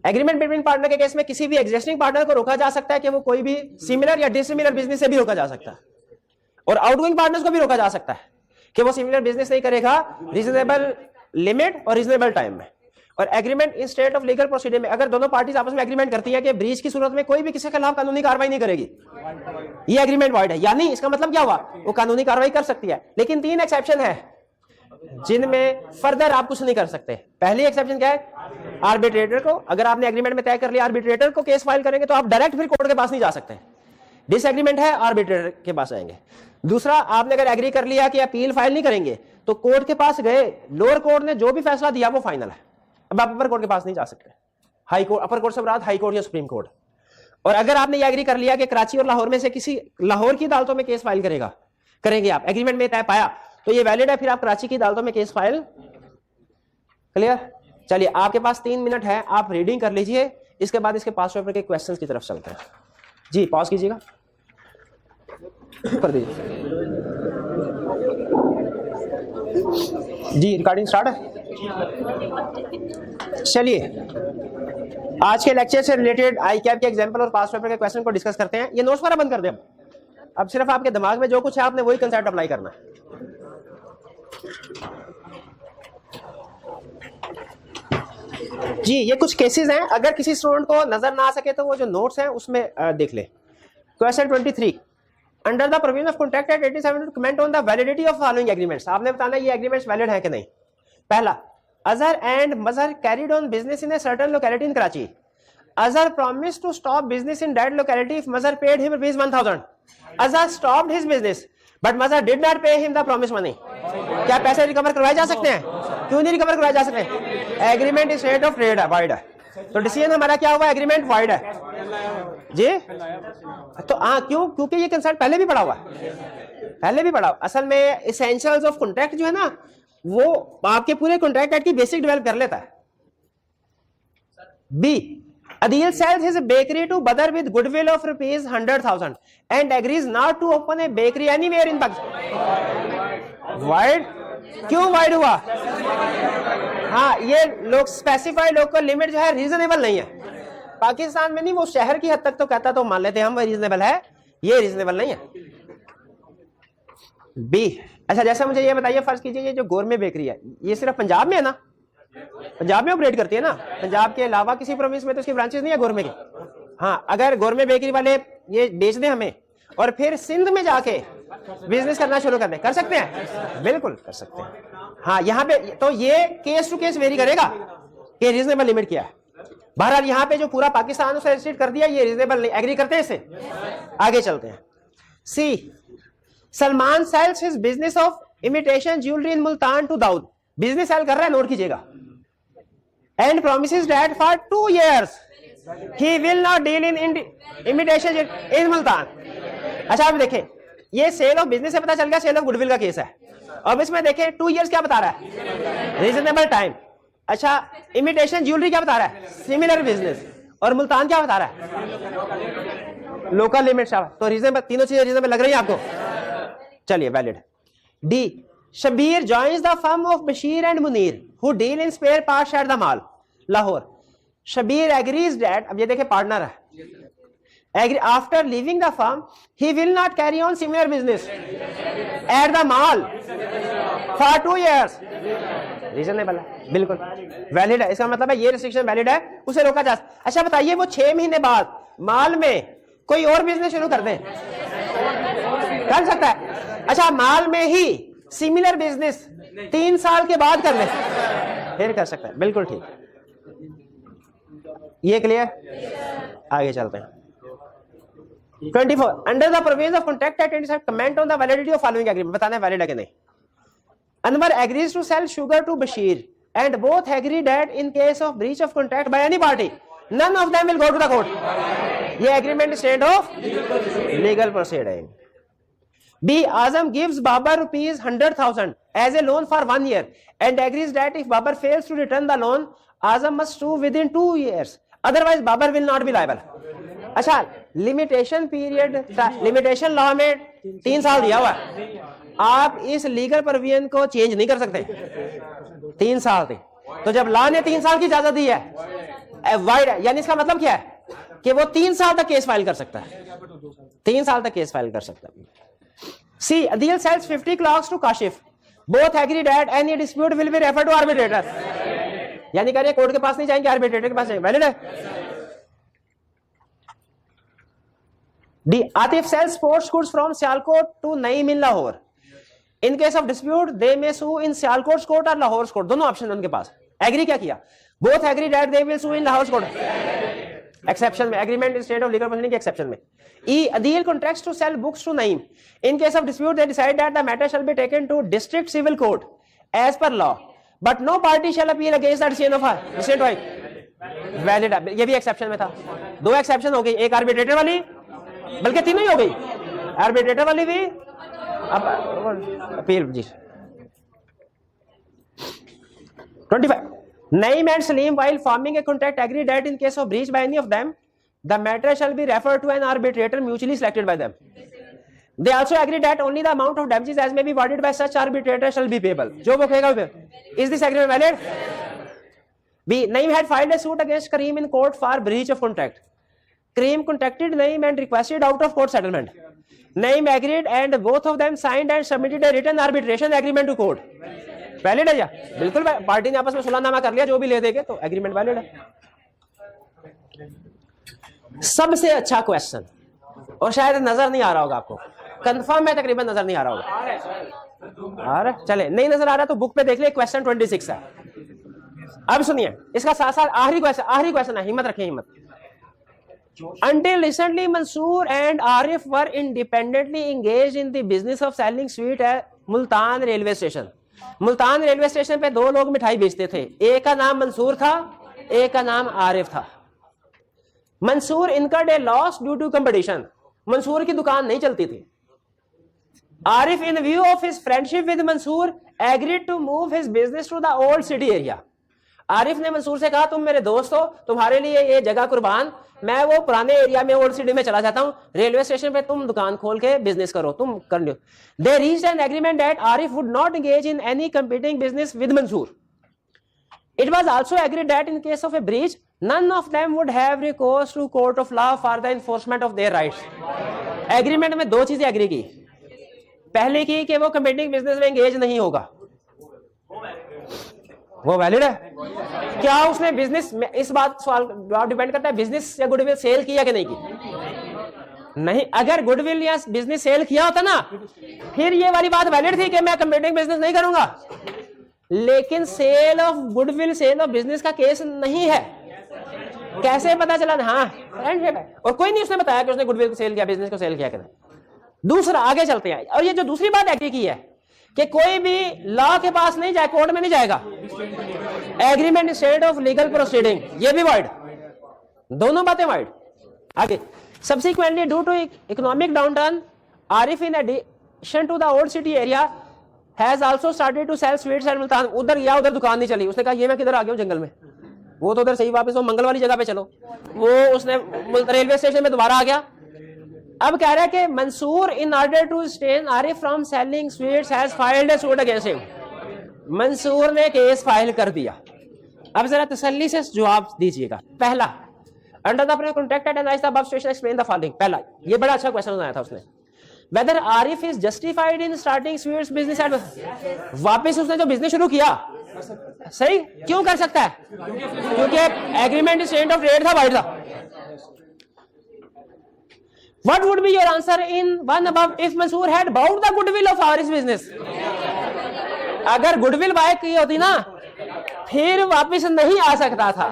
एग्रीमेंट बिटवीन पार्टनर के केस में किसी भी एग्जिस्टिंग पार्टनर को रोका जा सकता है कि वो कोई भी सिमिलर या डिसिमिलर बिजनेस से भी रोका जा सकता है, और आउटगोइंग पार्टनर्स को भी रोका जा सकता है कि वो सिमिलर बिजनेस नहीं करेगा रीजनेबल लिमिट और रीजनेबल टाइम में। और agreement in state of legal proceeding में अगर दोनों पार्टीज आपस में एग्रीमेंट करती है कि ब्रीच की सूरत में कोई भी किसी के खिलाफ कानूनी कार्रवाई नहीं करेगी, ये एग्रीमेंट वॉइड है। यानी इसका मतलब क्या हुआ, वो कानूनी कार्रवाई कर सकती है, लेकिन 3 एक्सेप्शन है जिनमें फर्दर आप कुछ नहीं कर सकते। पहली एक्सेप्शन क्या है, आर्बिट्रेटर को, अगर आपने एग्रीमेंट में तय कर लिया आर्बिट्रेटर को केस फाइल करेंगे तो आप डायरेक्ट फिर कोर्ट के पास नहीं जा सकते, डिसएग्रीमेंट है आर्बिट्रेटर के पास आएंगे। दूसरा, आपने अगर एग्री कर लिया कि अपील फाइल नहीं करेंगे तो कोर्ट के पास गए, लोअर कोर्ट ने जो भी फैसला दिया वो फाइनल है, अब आप अपर कोर्ट के पास नहीं जा सकते। हाई कोर्ट, अपर कोर्ट से मुराद हाई कोर्ट या सुप्रीम कोर्ट। और अगर आपने ये एग्री कर लिया कि कराची और लाहौर में से किसी, लाहौर की अदालतों में केस फाइल करेंगे आप, एग्रीमेंट में तय पाया तो ये वैलिड है, फिर आप कराची की अदालतों में केस फाइल। क्लियर? चलिए आपके पास 3 मिनट है, आप रीडिंग कर लीजिए, इसके बाद इसके पास पेपर के क्वेश्चंस की तरफ चलते हैं। जी पॉज कीजिएगा, कर दीजिए जी, रिकॉर्डिंग स्टार्ट है। चलिए आज के लेक्चर से रिलेटेड आई कैप के एग्जांपल और पास पेपर के क्वेश्चन को डिस्कस करते हैं। ये नोट्स वाला बंद कर दें, अब सिर्फ आपके दिमाग में जो कुछ है आपने वही कंसेप्ट अप्लाई करना है। जी ये कुछ केसेस हैं, अगर किसी स्टूडेंट को नजर ना आ सके तो वो जो नोट्स हैं उसमें देख ले। Question 23, under the provision of contract act 1872 comment on the validity of following agreements. आपने बताना ये एग्रीमेंट्स वैलिड है कि नहीं। पहला, Azhar and Mazhar carried on business in a certain locality in Karachi. Azhar promised to stop business in that locality if Mazhar paid him ₹1000। Azhar stopped his business but Mazhar did not pay him the promise money. क्या पैसे recover करवाए जा सकते हैं? क्यों नहीं recover करवाए जा सकते? Agreement is state of trade है, वाइड है, तो डिसीजन हमारा क्या हुआ, एग्रीमेंट वाइड है जी। तो हाँ क्यों, क्योंकि ये कंसेप्ट पहले भी पढ़ा हुआ है, पहले भी पढ़ा। असल में एसेंशियल्स ऑफ कॉन्ट्रैक्ट जो है ना, वो आपके पूरे कॉन्ट्रैक्ट एक्ट की बेसिक डेवलप कर लेता है। B, Adil sells his bakery to Badar with goodwill of ₹100,000 and agrees not to open a bakery anywhere in Pakistan. Wide? क्यों वाइड हुआ? हाँ ये लोग स्पेसिफाइड लोकल लिमिट जो है रीजनेबल नहीं है, पाकिस्तान में नहीं, वो शहर की हद तक तो कहता तो मान लेते हैं हम वो रीजनेबल है, ये रीजनेबल नहीं है। बी, अच्छा जैसा मुझे ये बताइए, फर्ज कीजिए ये जो गोरमे बेकरी है ये सिर्फ पंजाब में है ना, पंजाब में ऑपरेट करती है ना, पंजाब के अलावा किसी प्रोविंस में तो इसकी ब्रांचेस नहीं है गोरमे की। हाँ अगर गोरमे बेकरी वाले ये बेच दें हमें और फिर सिंध में जाके बिजनेस करना शुरू कर दें, कर सकते हैं? बिल्कुल कर सकते हैं। हाँ यहाँ पे तो ये केस टू केस वेरी करेगा कि रीजनेबल लिमिट क्या है। बहरहाल यहाँ पे जो पूरा पाकिस्तान उसे रिस्ट्रिक्ट कर दिया, ये रीजनेबल नहीं, एग्री करते हैं इससे? आगे चलते हैं। C, Salman sells his business of imitation jewellery in Multan to Dawood. Business sell कर रहा है, नोट कीजिएगा, and promises that for 2 years he will not deal in imitation in Multan. अच्छा आप देखें, ये सेल ऑफ बिजनेस से पता चल गया सेल ऑफ गुडविल का केस है। अब इसमें देखें 2 years क्या बता रहा है, रीजनेबल टाइम। अच्छा, इमिटेशन ज्वेलरी क्या बता रहा है, सिमिलर बिजनेस। और मुल्तान क्या बता रहा है, लोकल लिमिट। तो रीजनेबल, तीनों चीजें रीजनेबल लग रही है आपको, चलिए valid. D, Shabbir joins the firm of Bashir and Munir who deal in spare parts at the mall Lahore. Shabbir agrees that, अब ये देखें पार्टनर है, agree after leaving the firm he will not carry on similar business at the mall for 2 years। Reasonable है, बिल्कुल valid है। इसका मतलब है ये रिस्ट्रिक्शन वैलिड है, उसे रोका जा। अच्छा बताइए, वो 6 महीने बाद माल में कोई और बिजनेस शुरू कर दे, कर सकता है? अच्छा, माल में ही सिमिलर बिजनेस 3 साल के बाद कर ले, फिर कर सकता है, बिल्कुल ठीक। ये क्लियर, आगे चलते हैं। 24 under the provision of contract act 27 comment on the validity of following agreement. बताना है वैलिड है कि नहीं। Anwar agrees to sell sugar to Bashir and both agree that in case of breach of contract by any party none of them will go to the court. ये agreement state of legal proceeding. B, Azam gives Babar ₹100,000 as a loan for 1 year and agrees that if Babar fails to return the loan, Azam must sue within 2 years. Otherwise, Babar will not be liable. अच्छा, limitation period, limitation law में 3 साल दिया हुआ है, आप इस legal provision को change नहीं कर सकते। 3 साल थे, तो जब लॉ ने 3 साल की इजाजत दी है, वाइड है, यानी इसका मतलब क्या है कि वो 3 साल तक केस फाइल कर सकता है, 3 साल तक केस फाइल कर सकता है। C, Adeel sells 50 clocks to Kashif, both agree that any dispute will be refer to arbitrator. यानी कह रहे कोर्ट के पास नहीं जाएंगे, आर्बिट्रेटर के पास जाएंगे, वैलिड है। D, Atif sells sports goods from Sialkot to Naeem in Lahore. In case of dispute they may sue in Sialkot court और लाहौर कोर्ट, दोनों ऑप्शन उनके पास। एग्री क्या किया, both agree that they will sue in Lahore court. Exception में, agreement in state of legal proceeding के exception में। E, Adeel contracts to sell books to Naeem. In case of dispute they decide that the matter shall be taken to district civil court as per law but no party shall appeal against the decision of district wise. Valid है, ये भी exception में था। 2 exception हो गई, एक arbitrator वाली, बल्कि 3 ही हो गई, आर्बिट्रेटर वाली भी, अब appeal ji. 25 Naim and Salim while forming a contract agree that in case of breach by any of them the matter shall be referred to an arbitrator mutually selected by them. They also agree that only the amount of damages as may be awarded by such arbitrator shall be payable. जो वो कहेगा, is this agreement valid? B, Naim had filed a suit against Kareem in court for breach of contract. Kareem contacted Naim and requested out of court settlement. Naim agreed and both of them signed and submitted a written arbitration agreement to court. Valid है या? बिल्कुल, party ने आपस में सुलहनामा कर लिया, जो भी ले देंगे तो एग्रीमेंट वैलिड है। सबसे अच्छा क्वेश्चन, और शायद नजर नहीं आ रहा होगा आपको, कंफर्म है तकरीबन नजर नहीं आ रहा होगा। आ रहा, चले नहीं नजर आ रहा तो बुक पे देख ले, क्वेश्चन 26 है। अब सुनिए, इसका साथ साथ आखिरी क्वेश्चन है, हिम्मत रखिए, हिम्मत। Until recently, Mansoor and Arif were independently engaged in the business of selling sweet at Multan railway station. Multan railway station पे 2 लोग मिठाई बेचते थे, एक का नाम मंसूर था, एक का नाम आरिफ था। Mansoor incurred a loss due to competition, Mansoor की दुकान नहीं चलती थी। Arif in view of his friendship with Mansoor agreed to move his business to the old city area. Arif ने मंसूर से कहा, तुम मेरे दोस्त हो, तुम्हारे लिए ये जगह कुर्बान, मैं वो पुराने एरिया में ओल्ड सिटी में चला जाता हूं, रेलवे स्टेशन पे तुम दुकान खोल के बिजनेस करो, तुम कर लो। They reached an agreement that Arif would not engage in any competing business with Mansoor. It was also agreed that in case of a breach none of them would have recourse to court of law for the enforcement of their rights. Agreement में 2 चीजें agree की। पहले की कि वो competing business में engage नहीं होगा, वो वैलिड है। क्या उसने बिजनेस में, इस बात सवाल डिपेंड करता है बिजनेस या गुडविल सेल किया कि नहीं की। नहीं, अगर गुडविल या बिजनेस सेल किया होता ना, फिर ये वाली बात वैलिड थी कि मैं कंपीटिंग बिजनेस नहीं करूंगा। लेकिन sale of goodwill, sale of business का केस नहीं है। कैसे पता चला? हाँ, फ्रेंडशिप है, और कोई नहीं उसने बताया कि उसने गुडविल को सेल किया, बिजनेस को सेल किया कि नहीं। दूसरा, आगे चलते हैं, और ये जो दूसरी बात एग्री की है कि कोई भी लॉ के पास नहीं जाए, कोर्ट में नहीं जाएगा, agreement state of legal proceeding, ये भी वाइड, दोनों बातें वाइड। आगे, subsequently due to economic downturn, Arif in addition to the old city area has also started to sell sweets at Multan. उधर गया, उधर दुकान नहीं चली, उसने कहा ये मैं किधर आ गया हूँ जंगल में, वो तो उधर सही वापस वो मंगल वाली जगह पे चलो, वो उसने रेलवे स्टेशन में दोबारा आ गया। अब कह रहा है कि Mansoor in order to stain Arif from selling sweets has filed a suit against him. Mansoor ने केस फाइल कर दिया। अब जरा तसल्ली से जवाब दीजिएगा। पहला, अंडर द अपने contract at analyse the above station explain the following. पहला, ये बड़ा अच्छा क्वेश्चन बनाया था उसने। Whether Arif is justified in starting sweets business at, वापस उसने जो बिजनेस शुरू किया सही क्यों कर सकता है? क्योंकि एग्रीमेंट स्टेट ऑफ ट्रेड था, वाइड था। What would be your answer in one above if Mansoor had bought the goodwill of Arif's business? अगर गुडविल बाय की होती ना फिर वापस नहीं आ सकता था।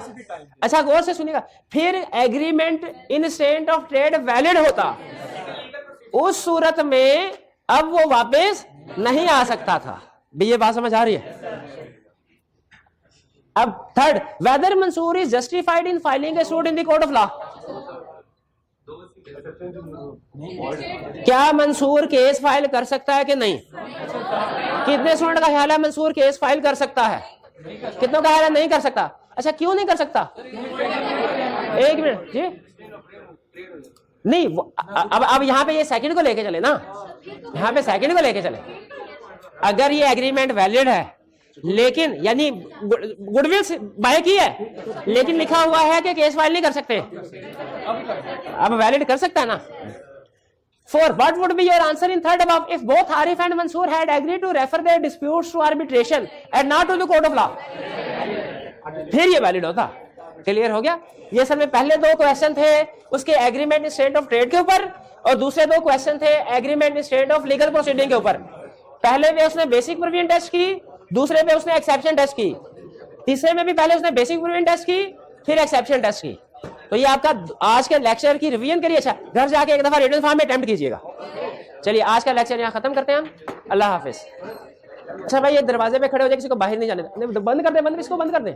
अच्छा गौर से सुनिएगा, फिर agreement in state of trade valid होता, उस सूरत में अब वो वापस नहीं आ सकता था। भी ये बात समझ आ रही है? अब third, whether Mansoor is justified in filing a suit in the court of law. क्या मंसूर केस फाइल कर सकता है कि नहीं? कितने स्टूडेंट का ख्याल है मंसूर केस फाइल कर सकता है? कितनों का ख्याल है नहीं कर सकता? अच्छा क्यों नहीं कर सकता? एक मिनट जी, नहीं अब यहाँ पे ये सेकंड को लेके चले ना, यहाँ पे सेकंड को लेके चले। अगर ये एग्रीमेंट वैलिड है लेकिन यानी गुडविल बाय की है लेकिन लिखा हुआ है कि केस फाइल नहीं कर सकते, अब वैलिड कर सकता है ना। 4, what would be your answer in third above if both Arif and Mansoor had agreed to refer their disputes to arbitration and not to the court of law? फिर ये वैलिड होता। क्लियर हो गया? ये सर में पहले दो question थे उसके एग्रीमेंट स्टेट ऑफ ट्रेड के ऊपर और दूसरे दो क्वेश्चन थे agreement state of legal proceeding के ऊपर। पहले में उसने बेसिक प्रोविजन टेस्ट की, दूसरे में उसने एक्सेप्शन टेस्ट की, तीसरे में भी पहले उसने बेसिक प्रोविजन टेस्ट की फिर एक्सेप्शन टेस्ट की। तो ये आपका आज के लेक्चर की रिवीजन करिए। अच्छा घर जाके एक दफा रिटन फॉर्म में अटेम्प्ट कीजिएगा। चलिए आज का लेक्चर यहाँ खत्म करते हैं हम। अल्लाह हाफिज। अच्छा भाई ये दरवाजे पे खड़े हो जाए, किसी को बाहर नहीं जाने, बंद कर दे, इसको बंद कर दे।